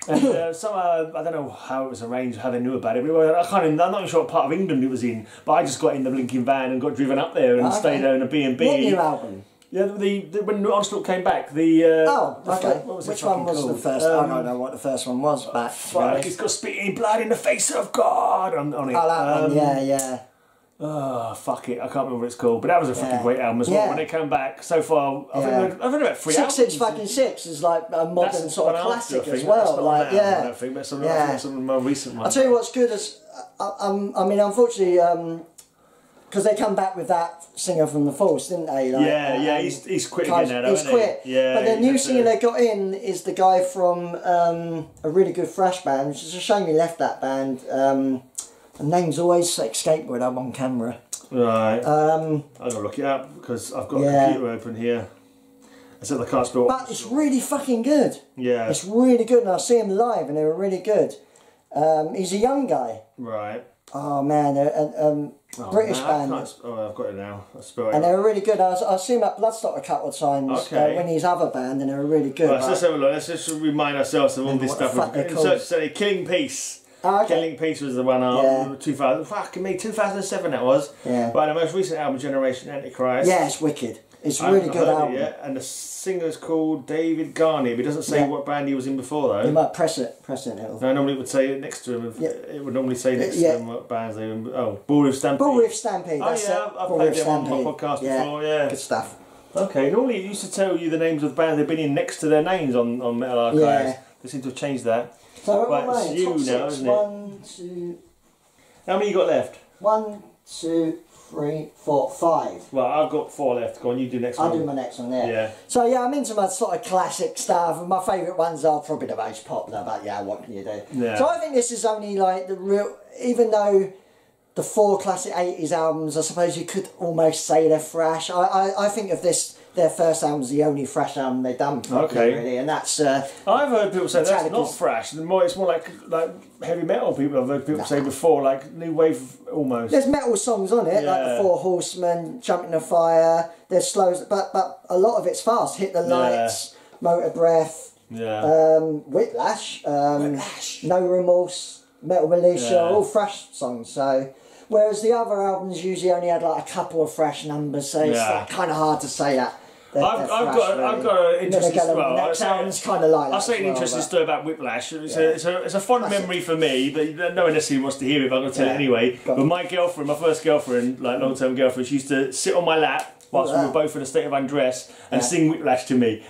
And I don't know how it was arranged, how they knew about it. But I'm not even sure what part of England it was in. But I just got in the blinking van and got driven up there and stayed there in a B&B. What new album? Yeah, when Onslaught came back, Which one was the first? I don't know what the first one was back. Fuck, it's got Spitting Blood in the Face of God on it. Oh, that one, yeah. Oh, fuck it, I can't remember what it's called, but that was a fucking great album as well. When it came back, so far, I've heard about 3 albums. 666 is like a modern sort of classic as well. I don't think that's some of the more recent ones. I'll tell you what's good is, I mean, unfortunately, because they come back with that singer from The Force, didn't they? He's quit again now, He's quit. Yeah, but the new singer they got in is the guy from a really good thrash band, which is a shame he left that band. The name's always escaped when I'm on camera. Right. I'm going to look it up because I've got a computer open here. Except I can't spell. But it's really fucking good. Yeah. It's really good, and I see him live, and they were really good. He's a young guy. Right. Oh man, British band. I've got it now. I spell it. And they were really good. I see him at Bloodstock a couple of times when he's other band, and they were really good. Right, so let's have a look. Let's just remind ourselves of all this stuff. Killing Peace. Killing Peace was the one 2000. Fucking me, 2007 that was. Yeah. But the most recent album, Generation Antichrist. Yeah, it's wicked. It's a really good album. And the singer's called David Garney, but he doesn't say what band he was in before though. You might press it. No, normally it would say it next to him. It would normally say next to him what bands they were in. Oh, Bullwolf Stampede. Bullwolf Stampede. That's I've played them on my podcast before. Yeah, good stuff. Okay, normally it used to tell you the names of the bands they've been in next to their names on Metal Archives. Yeah. They seem to have changed that. So right, it's you now, isn't it? 1, 2. How many you got left? 1, 2, 3, 4, 5. Well, I've got 4 left. Go on, you do next one. I'll do my next one there. Yeah. So yeah, I'm into my sort of classic stuff, and my favourite ones are probably the most popular. But yeah, what can you do? Yeah. So I think this is only like the real, even though the 4 classic 80s albums, I suppose you could almost say they're thrash. I think of this their first album's the only thrash album they've done. Probably, really, and that's. I've heard people say that's not Metallica's- thrash. It's more like heavy metal. People I've heard people say before, like new wave almost. There's metal songs on it, like the Four Horsemen, Jump in the Fire. There's slows, but a lot of it's fast. Hit the Lights, Motor Breath, Whiplash, No Remorse, Metal Militia, all thrash songs. So, whereas the other albums usually only had like a couple of thrash numbers, so it's like kind of hard to say that. I've got an interesting story. That sounds kind of like that. I'll say an interesting story about Whiplash. It's a fond memory for me, but no one necessarily wants to hear it, but I'm going to tell it anyway. But my girlfriend, my first girlfriend, like long-term girlfriend, she used to sit on my lap whilst we were both in a state of undress and sing Whiplash to me.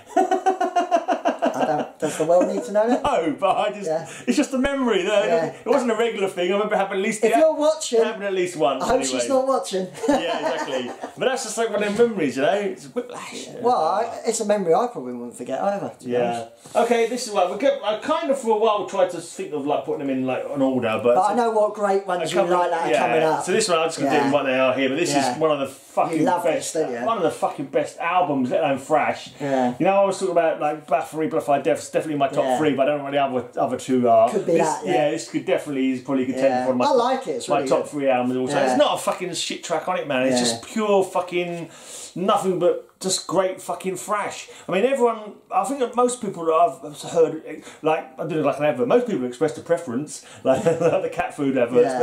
Does the world need to know that? No, but I just, it's just a memory. It wasn't a regular thing. I remember it happened at least... If you're watching... It happened at least once, I hope she's not watching. Yeah, exactly. But that's just like one of them memories, you know? It's Whiplash. Well, it's a memory I probably wouldn't forget either. Yeah. Okay, this is what I kind of for a while tried to think of like putting them in like an order, but I know what great ones you like that are coming up. So this one I'm just gonna do them what they are here, but this is one of the fucking best, one of the fucking best albums, let alone thrash. Yeah. You know, I was talking about like Bathory, Butterfly Death's definitely my top three, but I don't know what the other two are. Could be that. Yeah, this could definitely is probably contend for one of my. I like it. It's really my top three albums also. It's not a fucking shit track on it, man. It's just pure fucking nothing but just great fucking thrash. I mean, I think that most people that I've heard, like, I do it like an advert, most people expressed a preference, like the cat food adverts,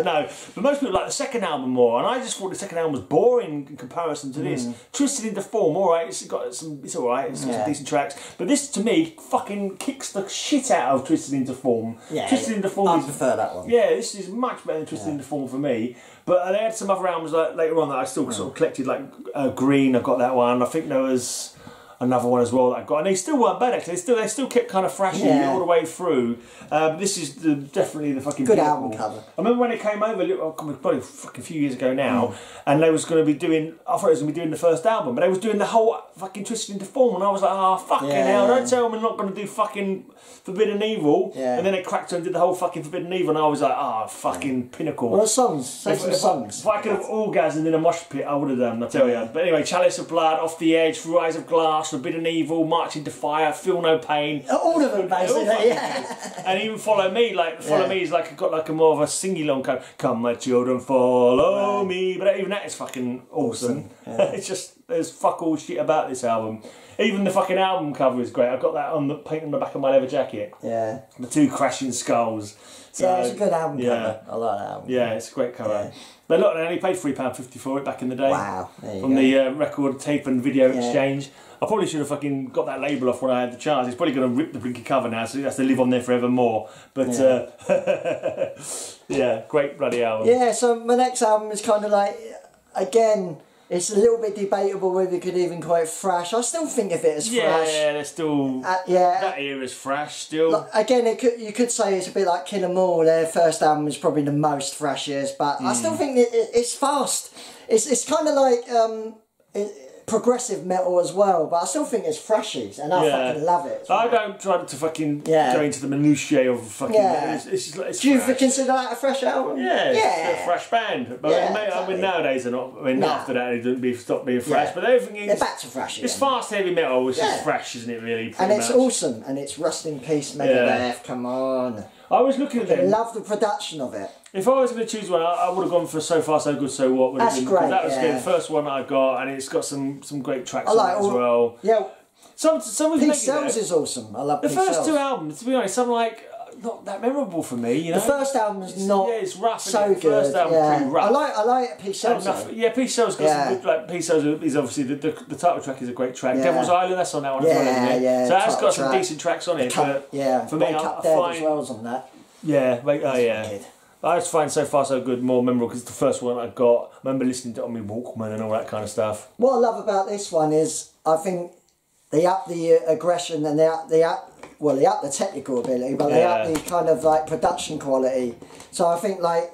but most people like the second album more, and I just thought the second album was boring in comparison to this. Twisted into Form, alright, it's alright, it's got some decent tracks, but this to me fucking kicks the shit out of Twisted into Form. Twisted into Form I prefer that one. Yeah, this is much better than Twisted into Form for me. But they had some other albums like, later on that I still sort of collected, like Green, I've got that one. I think there was another one as well that I got, and they still weren't bad actually. They still kept kind of thrashy all the way through. This is definitely the fucking good pinnacle. album cover. I remember when it came over, probably a fucking few years ago now, and they was going to be doing. I thought it was going to be doing the first album, but they was doing the whole fucking Twisted into Form, and I was like, oh fucking hell! Don't tell them we're not going to do fucking Forbidden Evil. And then they cracked and did the whole fucking Forbidden Evil, and I was like, oh fucking pinnacle. Well, the songs, say some songs. If I could have orgasmed in a mosh pit, I would have done. I tell you. But anyway, Chalice of Blood, Off the Edge, Through Eyes of Glass, Forbidden Evil, March into Fire, Feel No Pain. All of them, basically. And even Follow Me, Follow Me is got like a more of a singy long come my children, follow me. But even that is fucking awesome. It's just there's fuck all shit about this album. Even the fucking album cover is great. I've got that on the paint on the back of my leather jacket. Yeah. The two crashing skulls. So, it's a good album cover. I like that album. Yeah, it's a great cover. But look, they only paid £3.50 for it back in the day. Wow. From the record, tape and video exchange. I probably should have fucking got that label off when I had the chance. It's probably going to rip the blinky cover now, so it has to live on there forevermore. But yeah, great bloody album. Yeah, so my next album is kind of like, again, it's a little bit debatable whether you could even call it thrash. I still think of it as thrash. Yeah, they're still that era's thrash still. Like, again, you could say it's a bit like Kill 'Em All. Their first album is probably the most thrashiest, but I still think it's fast. It's kind of like progressive metal as well, but I still think it's thrashy, and I fucking love it. I don't try to fucking go into the minutiae of fucking. It's do you consider that a thrash album? Yeah, it's a thrash band. But I mean, nowadays they're not. I mean, after that they stopped being thrash, but everything they're back to thrash. It's fast heavy metal, which is thrash, isn't it? Really, and it's awesome, and it's Rust in Peace, Megadeth. Come on. I was looking at them. I love the production of it. If I was going to choose one, I would have gone for So Far So Good So What. That's great. That was the first one I got, and it's got some great tracks on it as well. Yeah. Some Peace Sells is awesome. I love the Peace first Sells. two albums. To be honest, I'm like not that memorable for me. You know, the first album's not. Yeah, it's rough. So good. The first album's pretty rough. I like Peace Sells. Peace Sells got some good. Like Peace Sells is obviously the title track is a great track. Devil's Island, that's on that one as well, isn't it? So that's got some decent tracks on it. But for me, I find as well as on that. I just find So Far So Good more memorable because it's the first one I got. I remember listening to it on my Walkman and all that kind of stuff. What I love about this one is I think they up the aggression and they up the technical ability, but they up the kind of like production quality. So I think like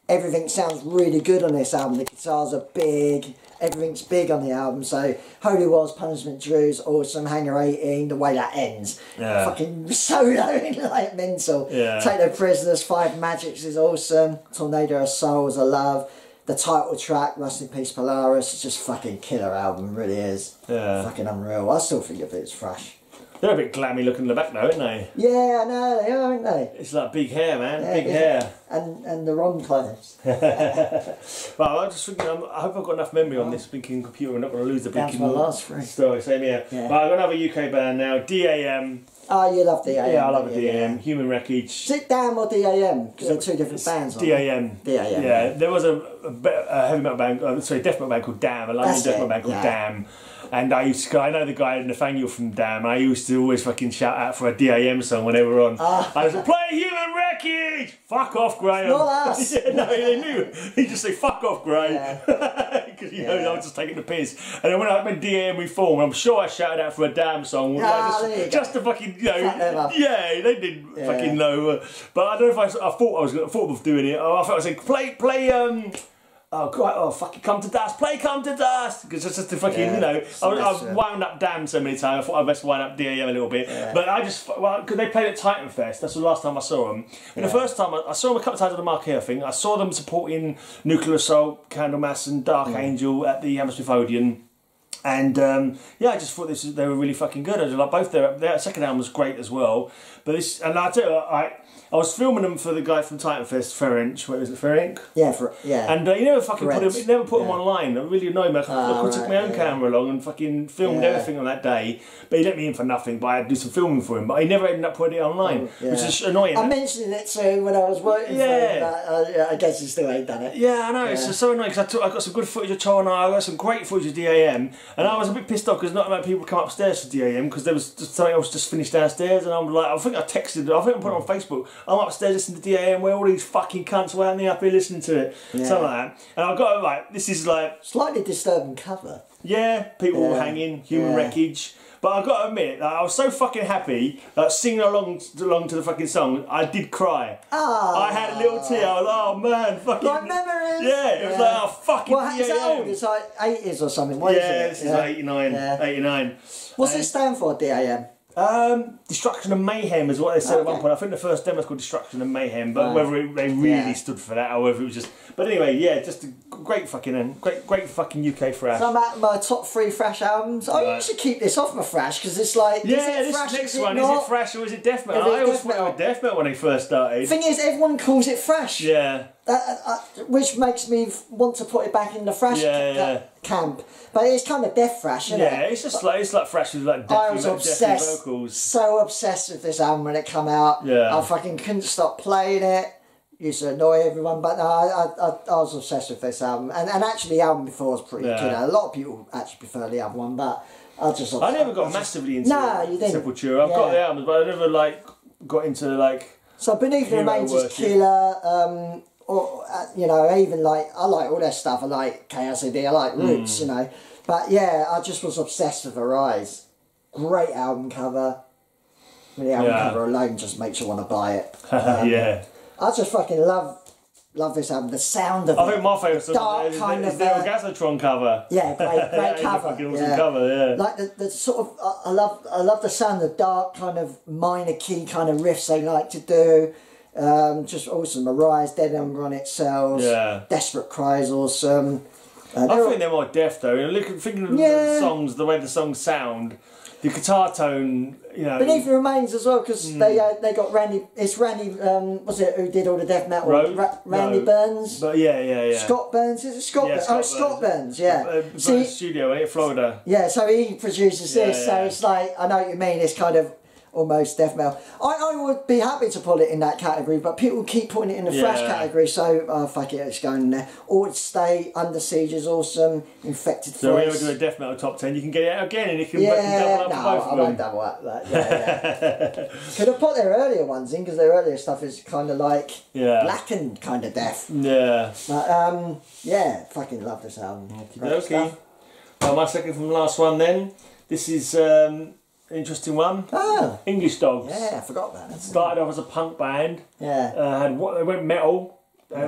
everything sounds really good on this album. The guitars are big. Everything's big on the album, so Holy Wars, Punishment Drew's awesome, Hangar 18, the way that ends. Fucking soloing like mental. Take No Prisoners, Five Magics is awesome, Tornado of Souls I love. the title track, Rust in Peace Polaris, it's just fucking killer album, really is. Yeah. Fucking unreal. I still think of it as Thrash. They're a bit glammy looking in the back though, aren't they? Yeah, I know, they are, aren't they? It's like big hair, man. Yeah, big hair. And the Ron clothes. Well, I'm just thinking, I hope I've got enough memory on this blinking computer. I'm not going to lose the Down to blinking my last three. story. Same here. Yeah. Well, I've got another UK band now, DAM. Oh, you love DAM. Yeah, I love don't you? DAM. Human Wreckage. Is it DAM or DAM? Because they're two different bands. aren't they? DAM. DAM. Yeah, there was a heavy metal band, sorry, death metal band called Damn, a London death metal band called Damn. And I know the guy Nathaniel from Damn. I used to always fucking shout out for a DAM song when they were on. I was like, play Human Wreckage! Fuck off, Graham. Not us. Yeah, no, they knew. He'd just say, fuck off, Graham. Because, you know, I was just taking the piss. And then when DAM reformed, I'm sure I shouted out for a Damn song. Just to fucking, you know. Yeah, they didn't fucking know. But I don't know if I thought of doing it. I thought I was saying, play, oh God! Oh fucking Come to Dust! Play Come to Dust! Because it's just the fucking you know. I've wound up Damn so many times. I thought I'd best wind up DAM a little bit. But I just because they played at Titan Fest. That's the last time I saw them. And the first time I saw them a couple of times at the Marquee. I think I saw them supporting Nuclear Assault, Candlemass, and Dark Angel at the Hammersmith Odeon. And yeah, I just thought they were really fucking good. I just like both their second album was great as well. But this, and I tell you, I was filming them for the guy from Titan Fest, Ferenc. What was it, Ferenc? Yeah, And he never fucking put them online. It really annoyed me. I took my own camera along and fucking filmed everything on that day. But he let me in for nothing. But I had to do some filming for him. But he never ended up putting it online, which is annoying. I mentioned it too when I was working for him. But, I guess he still ain't done it. Yeah, I know. It's just so annoying because I got some good footage of Cho and I got some great footage of DAM. And I was a bit pissed off because not many people come upstairs for DAM because there was just something else just finished downstairs. And I'm like, I think I texted, I think I put it on Facebook. I'm upstairs listening to DAM where all these fucking cunts were out there up here listening to it. Something like that. And I've got like, this is like... Slightly disturbing cover. Yeah, people hanging, Human Wreckage. But I've got to admit, I was so fucking happy, singing along to the fucking song, I did cry. I had a little tear, I was like, oh man, fucking... Like memories? Yeah, it was like, oh fucking Well, is that old? It's like 80s or something. What is it? This is 89. 89. What's it stand for, DAM? Destruction and Mayhem is what they said at one point. I think the first demo was called Destruction and Mayhem, but whether they really stood for that or whether it was just... But anyway, yeah, just a great fucking UK thrash. So I'm at my top 3 thrash albums. I usually keep this off my thrash because it's like... Yeah, this next one, is it thrash or is it death metal? I always thought it was death metal when they first started. Thing is, everyone calls it thrash. Yeah. Which makes me want to put it back in the thrash camp. But it's kind of death thrash, isn't it? Yeah, it's just like thrash with like I was obsessed, vocals. so obsessed with this album when it came out. Yeah. I fucking couldn't stop playing it. Used to annoy everyone, but no, I was obsessed with this album. And actually the album before was pretty good. A lot of people actually prefer the other one, but I never got massively into you didn't. Sepultura. I've got the albums, but I never like got into like... So Beneath the Remains is killer. Or you know, even like I like all their stuff. I like KSAD. I like Roots. You know, but yeah, I just was obsessed with Arise. Great album cover. The album cover alone just makes you want to buy it. Yeah. I just fucking love this album. The sound of it. I think my favourite song is the Orgasmatron cover. Yeah, great cover. Fucking awesome cover. Yeah. Like the sort of I love the sound of dark kind of minor key kind of riffs they like to do. Just awesome. Arise, Dead Ember on Its Cells. Desperate Cries, awesome. I think they're more deaf though. Thinking of the songs, the way the songs sound, the guitar tone, you know. Beneath the Remains as well, because they got Randy. It's Randy. Was it who did all the death metal? Randy Burns. But yeah. Scott Burns. Is it Scott? Yeah, Burns? Scott Burns. Yeah. Studio in Florida. Yeah. So he produces this. So it's like I know what you mean. It's kind of almost death metal. I would be happy to put it in that category, but people keep putting it in the thrash category, so fuck it, it's going in there. Or Stay, Under Siege is awesome, Infected Voice. So when we do a death metal top 10, you can get it out again and you can double up for both of them. I won't double up that. Could have put their earlier ones in, because their earlier stuff is kind of like blackened kind of death. Yeah. But yeah, fucking love this album. Okay. Well, my second from the last one then. This is... interesting one. English Dogs. Yeah, I forgot about that. Started off as a punk band. Yeah. They went metal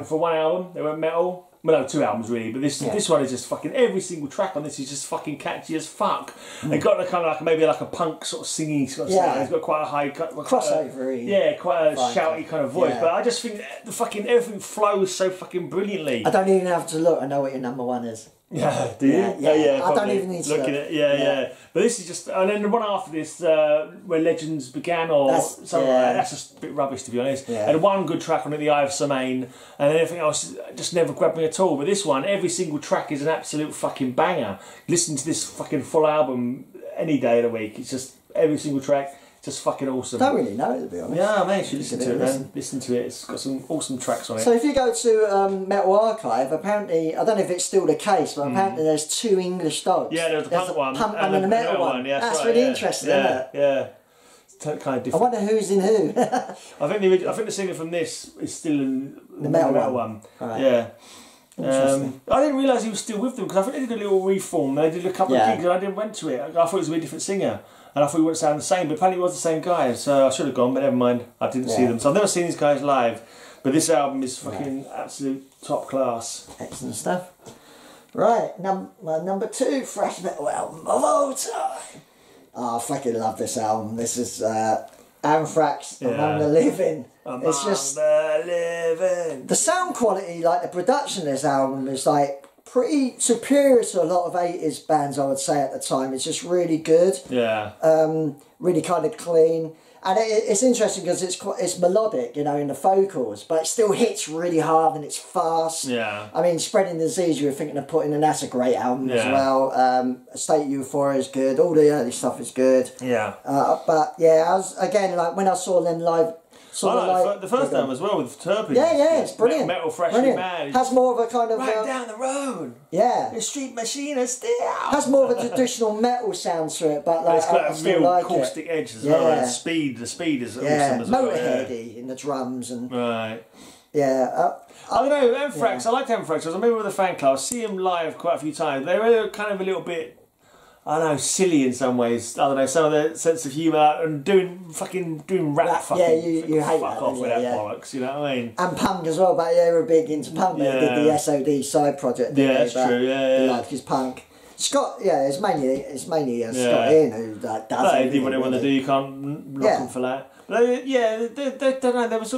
for one album. They went metal. Well, no, 2 albums really, but this one is just fucking, every single track on this is just fucking catchy as fuck. They got a kind of like maybe like a punk sort of singing sort of sound. It's got quite a high crossover. Quite a shouty kind of voice. But I just think the fucking everything flows so fucking brilliantly. I don't even have to look. I know what your number 1 is. Yeah, do you? Yeah. I don't even need to look. At it. Yeah. But this is just, and then the one after this, where Legends began, or something like that, that's just a bit rubbish to be honest. Yeah. And one good track on it, The Eye of Semaine, and then everything else just never grabbed me at all. But this one, every single track is an absolute fucking banger. Listen to this fucking full album any day of the week. It's just every single track. Just fucking awesome. Don't really know it, to be honest. Yeah, man, you should listen to it, man. Listen to it. It's got some awesome tracks on it. So if you go to Metal Archive, apparently, I don't know if it's still the case, but apparently there's 2 English dogs. Yeah, there's a punk one. Punk and a metal one. Yeah, that's really interesting, isn't it? Yeah. It's kind of different. I wonder who's in who. I think the singer from this is still in the metal one. Right. Yeah. I didn't realise he was still with them because I think they did a little reform. They did a couple of gigs and I didn't went to it. I thought it was a different singer. And I thought he wouldn't sound the same, but apparently it was the same guy, so I should have gone, but never mind. I didn't see them. So I've never seen these guys live, but this album is fucking absolute top class. Excellent stuff. Right, number 2 thrash metal album of all time. Oh, I fucking love this album. This is Anthrax, Among the Living. It's just the sound quality, like the production of this album is like pretty superior to a lot of 80s bands, I would say, at the time. It's just really good. Yeah. Really kind of clean. And it's interesting because it's melodic, you know, in the vocals, but it still hits really hard and it's fast. Yeah. I mean, Spreading Disease you were thinking of putting, and that's a great album as well. A State of Euphoria is good. All the early stuff is good. Yeah. But yeah, I was, again, like when I saw them live, I like the first album as well with Turpin. Yeah, it's brilliant. Metal Freshly Mad. Has more of a kind of right down the road. Yeah. The Street Machine is still. Has more of a traditional metal sound to it, but like it's got a real like caustic edge as well. And the speed is awesome as well. Motorheady in the drums and right. Yeah. I don't know, Anthrax. I liked Anthrax. I was a member of the fan club. I see them live quite a few times. They were kind of a little bit, I don't know, silly in some ways. I don't know, some of their sense of humour and doing rap fucking. Yeah, you hate fuck that, off with that bollocks, you know what I mean? And punk as well, but they were big into punk. They did the SOD side project. That's true, He liked his punk. Scott, it's mainly Scott Ian who does it. They did what they want to do, you can't knock them for that. But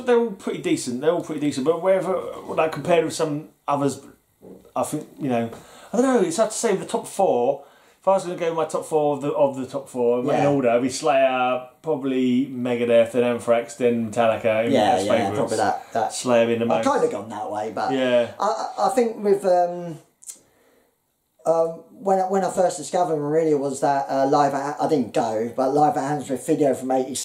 they're all pretty decent. They're all pretty decent, but wherever, like compared with some others, I think, you know, I don't know, it's hard to say the top 4. If I was going to go with my top 4 of the top 4 in order, it'd be Slayer, probably Megadeth, then Anthrax, then Metallica. Yeah, probably that. Slayer being the most. I've kind of gone that way, but I think with when I first discovered them, really was that live at, I didn't go, but live at Hammersmith video from '87.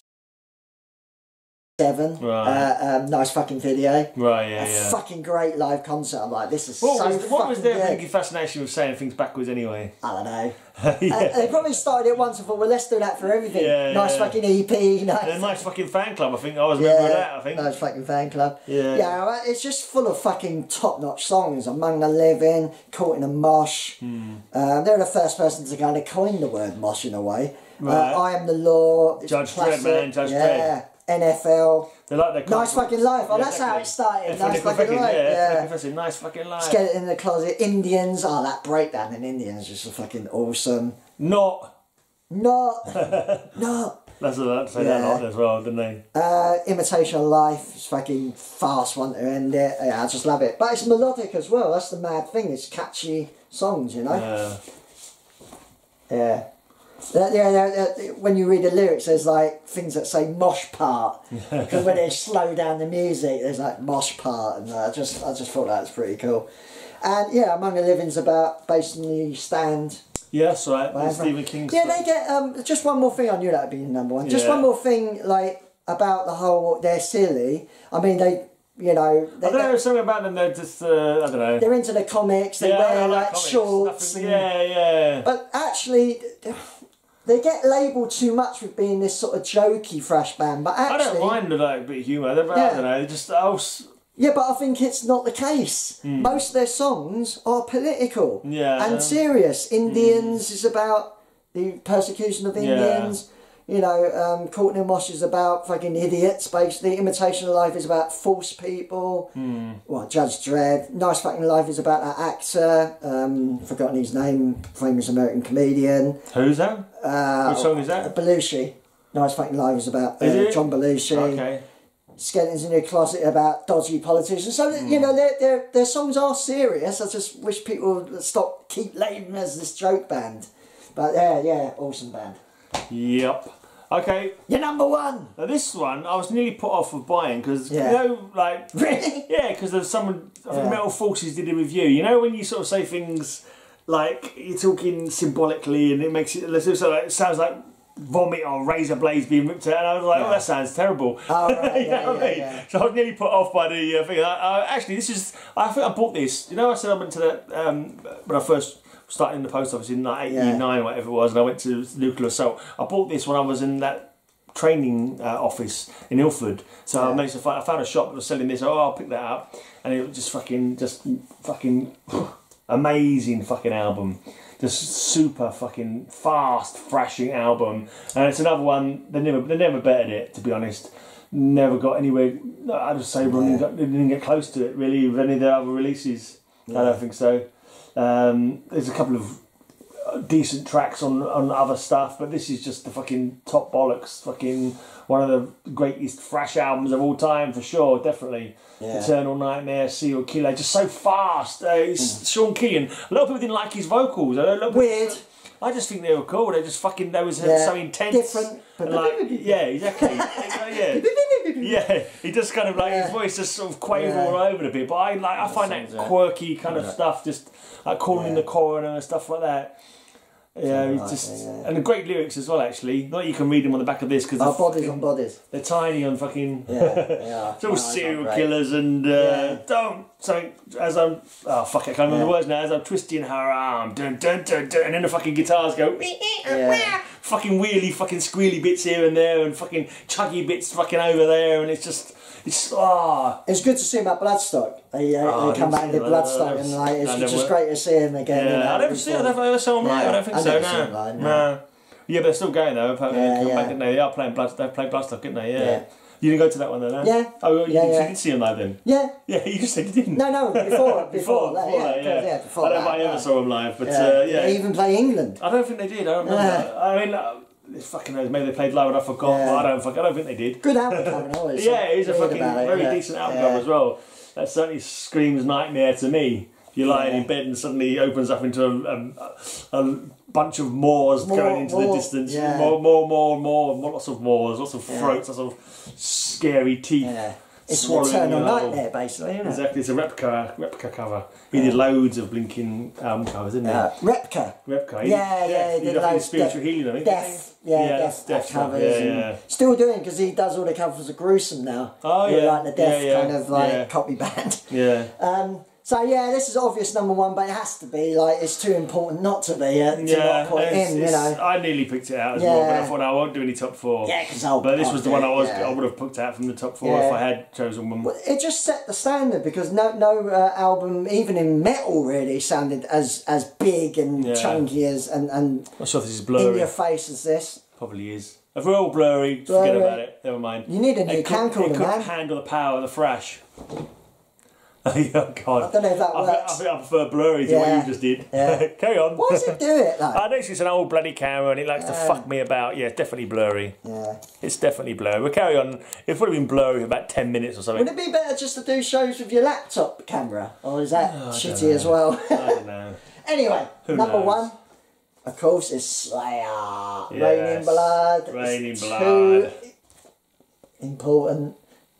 Right. Nice fucking video. Right, Fucking great live concert. I'm like, this is what was their thinking fascination with saying things backwards anyway? I don't know. They probably started it once and thought, well, let's do that for everything. Nice fucking EP. Nice fucking fan club, I think. I was a member of that, I think. Nice fucking fan club. Yeah, it's just full of fucking top-notch songs. Among the Living, Caught in a Mosh. They're the first person to kind of coin the word mosh in a way. Right. I Am the Law. Judge Dredd, man. Judge Dredd. NFL. They like their Nice Fucking Life. Oh, that's how it started. Nice Fucking Life. Nice Fucking Life. Skeleton in the Closet. Indians. Oh, that breakdown in Indians is just fucking awesome. Not. Not. That's what I'd say that lot as well, didn't they? Imitation of Life. It's fucking fast one to end it. Yeah, I just love it. But it's melodic as well. That's the mad thing. It's catchy songs, you know? Yeah. When you read the lyrics, there's like things that say mosh part, because when they slow down the music, there's like mosh part, and I just thought that was pretty cool. And Among the Living's based on the Stand. Yeah, that's right. Stephen King. Yeah, they get just one more thing. I knew that'd be number one. Just one more thing, like about the whole. They're silly. I mean, they. You know, I don't know, something about them. They're just, I don't know. They're into the comics. They wear like shorts. But actually, they get labelled too much with being this sort of jokey thrash band. But actually, I don't mind the like bit of humour. I don't know. They just Yeah, but I think it's not the case. Most of their songs are political and serious. Indians is about the persecution of Indians. You know, Courtney Moss is about fucking idiots, basically. Imitation of Life is about false people. Well, Judge Dredd. Nice Fucking Life is about that actor. Forgotten his name. Famous American comedian. Who's that? Which song is that? Belushi. Nice Fucking Life is about John Belushi. Okay. Skeletons in Your Closet about dodgy politicians. So, you know, their songs are serious. I just wish people would keep labeling them as this joke band. But yeah, awesome band. Yep. Okay. You're number one. Now this one, I was nearly put off of buying because, you know, like... Really? Yeah, because there's someone... I think Metal Forces did a review. You know when you sort of say things like, you're talking symbolically and it makes it sounds like vomit or razor blades being ripped out, and I was like, oh, that sounds terrible. Oh, right, you know what I mean? Yeah. So I was nearly put off by the thing. Actually, this is... I think I bought this. You know, I said I went to that... when I first... started in the post office in like 89 or whatever it was, and I went to Nuclear Assault. I bought this when I was in that training office in Ilford. So I managed to find, I found a shop that was selling this. Oh, I'll pick that up, and it was just fucking amazing fucking album. Just super fucking fast, thrashing album. And it's another one. They never bettered it, to be honest. Never got anywhere. I'd just say they didn't get close to it really with any of their other releases. I don't think so. There's a couple of decent tracks on other stuff, but this is just the fucking top bollocks, fucking one of the greatest thrash albums of all time for sure, definitely. Eternal Nightmare, Serial Killer, just so fast. It's Sean Keane. A lot of people didn't like his vocals. Weird. I just think they were cool. They just fucking, they was so intense. Different. Like, yeah, exactly. Yeah, he just kind of like his voice just sort of quaver all over a bit. But I find that quirky kind of stuff, just like calling the coroner and stuff like that. Yeah, it's just and the great lyrics as well. Actually, not you can read them on the back of this because bodies on bodies. They're tiny on fucking. Yeah, it's all serial killers and don't something as I'm. Oh fuck! I can't remember the words now. As I'm twisting her arm, dun dun dun dun, and then the fucking guitars go. Fucking wheelie, fucking squealy bits here and there, and fucking chuggy bits fucking over there, and it's just. It's good to see him at Bloodstock. They come back and did Bloodstock, and like it's just great to see him again. Yeah, I don't see. I don't think I saw him live. I don't think so. No. Yeah, but they're still going though. They are playing Bloodstock. They played Bloodstock, didn't they? Yeah. You didn't go to that one then, no? Yeah. Oh, you did see him live then? Yeah. Yeah, you just said you didn't. No, before that. I don't know if I ever saw him live, but They even play England. I don't think they did. I don't remember. I mean. Fucking knows, maybe they played low and I forgot, but I don't think they did. Good album cover, always. Yeah, it is a fucking very decent album cover as well. That certainly screams Nightmare to me. You're lying in bed and suddenly opens up into a bunch of moors going into the distance. More, lots of moors, lots of throats, lots of scary teeth. Yeah. It's an Eternal Nightmare, basically, isn't it? Exactly, it's a replica cover. He did loads of blinking album covers, didn't he? Repka. He did loads of spiritual healing, I think. Death covers. Still doing, because he does all the covers of Gruesome now. Oh, yeah. Like the Death kind of like copy band. Yeah. So yeah, this is obvious number one, but it has to be, like, it's too important not to be, to not put it in, you know. I nearly picked it out as well, but I thought, no, I won't do any top four. Yeah, because But this was the one I would have picked out from the top four if I had chosen one. Well, it just set the standard, because no album, even in metal really, sounded as big and chunky as, and I'm not sure if this is blurry. In your face as this. Probably is. If we're all blurry, forget about it, never mind. You need a new camcorder, man. It couldn't handle the power of the thrash. Oh God! I don't know if that works. I think I prefer blurry to what you just did. Yeah. Carry on. Why does it do it like? I know it's an old bloody camera and it likes to fuck me about. Yeah, it's definitely blurry. Yeah. It's definitely blurry. We'll carry on. It would have been blurry for about 10 minutes or something. Would it be better just to do shows with your laptop camera? Or is that shitty as well? I don't know. Anyway, number one, of course, is Slayer. Yes. Rain in Blood. Rain in Blood. Too important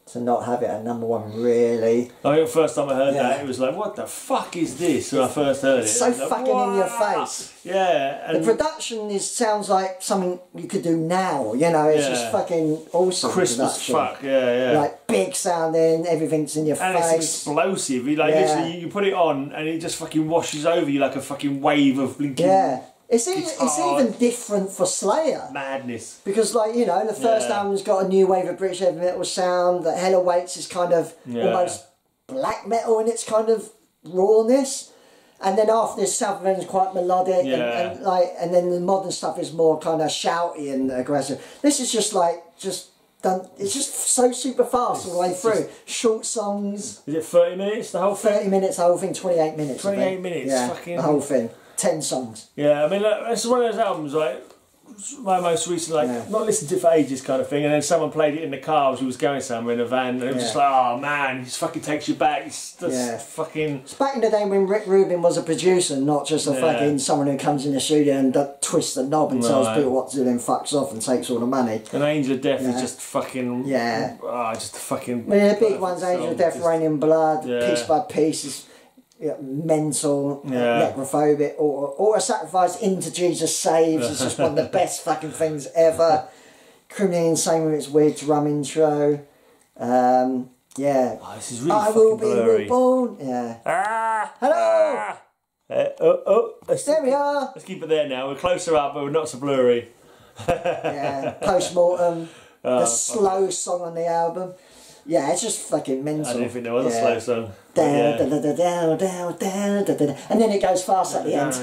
to not have it at number one, really. I think the first time I heard that, it was like, what the fuck is this? When I first heard it. It's so fucking in your face. Yeah. And the production sounds like something you could do now, you know, it's just fucking awesome. Crisp as fuck, yeah. Like big sounding, everything's in your face. And it's explosive. Literally, you put it on and it just fucking washes over you like a fucking wave of blinking. Yeah. It's even different for Slayer. Madness. Because, like, you know, the first album's got a new wave of British heavy metal sound. The Hell Awaits is kind of almost black metal in its kind of rawness. And then after this, South End's quite melodic, Yeah. and then the modern stuff is more kind of shouty and aggressive. This is just done. It's just so super fast all the way through. Short songs. Is it 30 minutes, the whole thing? 30 minutes, the whole thing. 28 minutes. 28 minutes, yeah, fucking... the whole thing. 10 songs. Yeah, I mean, look, it's one of those albums, like, my most recent, like, not listened to it for ages kind of thing, and then someone played it in the car as we was going somewhere in a van, and it was just like, oh man, it just fucking takes you back. It's just fucking... It's back in the day when Rick Rubin was a producer, not just a fucking someone who comes in the studio and twists the knob and tells people what to do, then fucks off and takes all the money. And Angel of Death is just fucking... Yeah. Just fucking... I mean, the big ones, Angel of Death, Rain in Blood, Piece by Piece is... mental, necrophobic, or a sacrifice into Jesus Saves is just one of the best fucking things ever. Criminally Insane with its weird drum intro. this is really I fucking will be blurry. reborn. Yeah. Hello. There we are. Let's keep it there now. We're closer up, but we're not so blurry. Postmortem. The slow song on the album. Yeah, it's just fucking mental. I didn't think there was a slow song. Down, down, down, down, and then it goes fast at the end.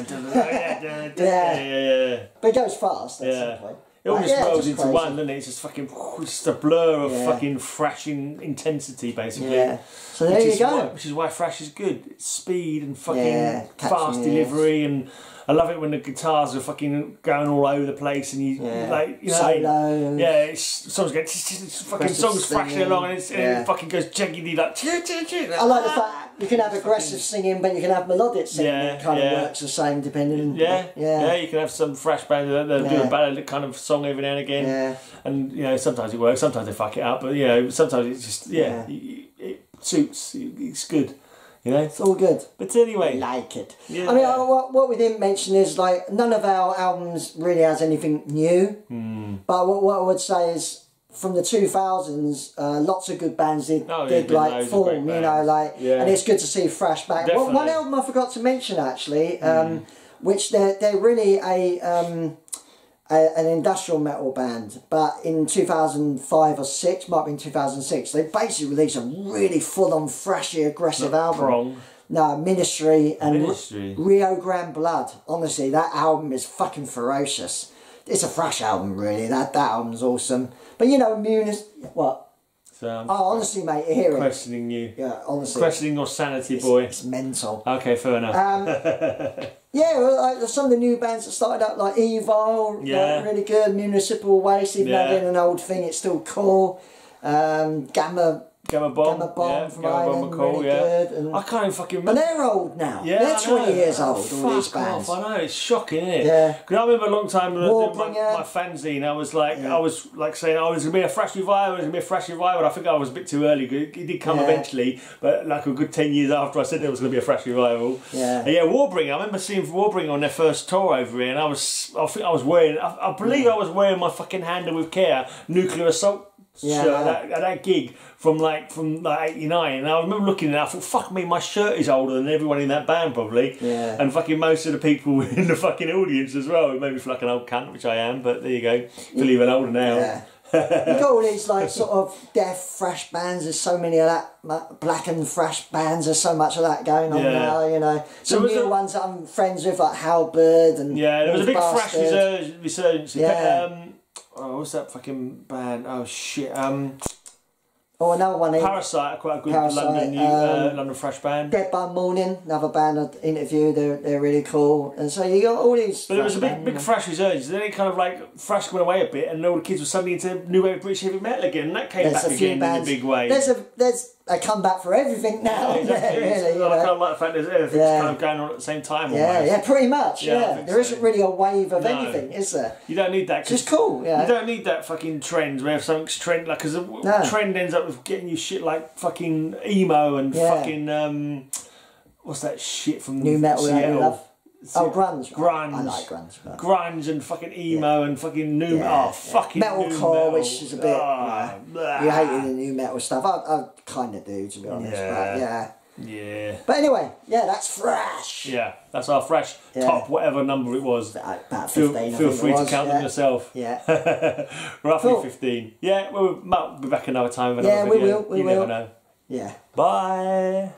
Yeah. But it goes fast at some point. It all just rolls into crazy. one, doesn't it? It's just fucking, it's just a blur of fucking thrashing intensity, basically. Yeah. So there you go. Which is why thrash is good. It's speed and fucking fast catchy, delivery, and I love it when the guitars are fucking going all over the place, and you like, you know, solo. Yeah, it's songs get fucking songs thrashing along, and, and it fucking goes jaggedy like. I like the fact you can have aggressive singing, but you can have melodic singing. It kind of works the same depending. Yeah. You can have some thrash bands that do a ballad kind of song every now and again. Yeah. And you know, sometimes it works, sometimes they fuck it up, but you know, sometimes it's just it suits. It's good. You know, it's all good. But anyway, I like it. Yeah. I mean, what we didn't mention is like none of our albums really has anything new. But what I would say is from the 2000s, lots of good bands did like form. You know, like, and it's good to see thrash back. One album I forgot to mention actually, which they're really an industrial metal band, but in 2005 or 6, might be in 2006, they basically released a really full-on thrashy, aggressive album. Prong. No, Ministry and Rio Grande Blood. Honestly, that album is fucking ferocious. It's a thrash album, really. That album's awesome. But you know, what? So honestly, mate, you hear it. Questioning you. Yeah, honestly. Questioning your sanity, boy. It's mental. Okay, fair enough. Yeah, well, like some of the new bands that started up, like Evil, like, really good. Municipal Waste, even though they're an old thing, it's still cool. Gamma Bomb from Ireland, really good. And I can't even fucking remember. And they're old now. Yeah, they're 20 years old, all these bands. I know, it's shocking, isn't it? Yeah. Because I remember a long time when I was doing my fanzine, I was like saying, oh, there's going to be a thrash revival, there's going to be a thrash revival. I think I was a bit too early. It did come eventually, but like a good 10 years after I said there was going to be a thrash revival. Yeah. And Warbringer, I remember seeing Warbringer on their first tour over here, and I think I was wearing, I believe I was wearing my fucking Handle with Care Nuclear Assault shirt at that gig from 89, and I remember looking at it, I thought, fuck me, my shirt is older than everyone in that band probably, and fucking most of the people in the fucking audience as well. It made me feel like an old cunt, which I am, but there you go, feel even older now. You've got all these like sort of death thrash bands, there's so many of that, black and thrash bands, there's so much of that going on now, you know. Some new ones that I'm friends with, like Halberd and there was a big thrash resurgence. What's that fucking band? Oh shit. Oh, another one. Parasite, quite a good London thrash band. Dead by Morning, another band I interviewed. They're really cool. And so you got all these. But it was a big thrash resurgence. Then it kind of like thrash went away a bit, and all the kids were suddenly into new wave British heavy metal again, and that came back again in a big way. There's a comeback for everything now. Exactly. Really, I kind of like the fact that everything's kind of going on at the same time. Yeah, pretty much. Yeah, there isn't really a wave of No. anything, is there? You don't need that. It's just cool. Yeah. You don't need that fucking trend where something's trend, like, because trend ends up with getting you shit like fucking emo and fucking what's that shit from new metal that you love? Oh, grunge. Grunge. I like grunge. But... Grunge and fucking emo and fucking new fucking metalcore, which is a bit. You hated the new metal stuff. I kind of do, to be honest. Yeah. But anyway, that's thrash. Yeah, that's our thrash top, whatever number it was. About 15. Feel free to count them yourself. Yeah. Roughly 15. Yeah, we'll be back another time with another video. We will. You never know. Yeah. Bye.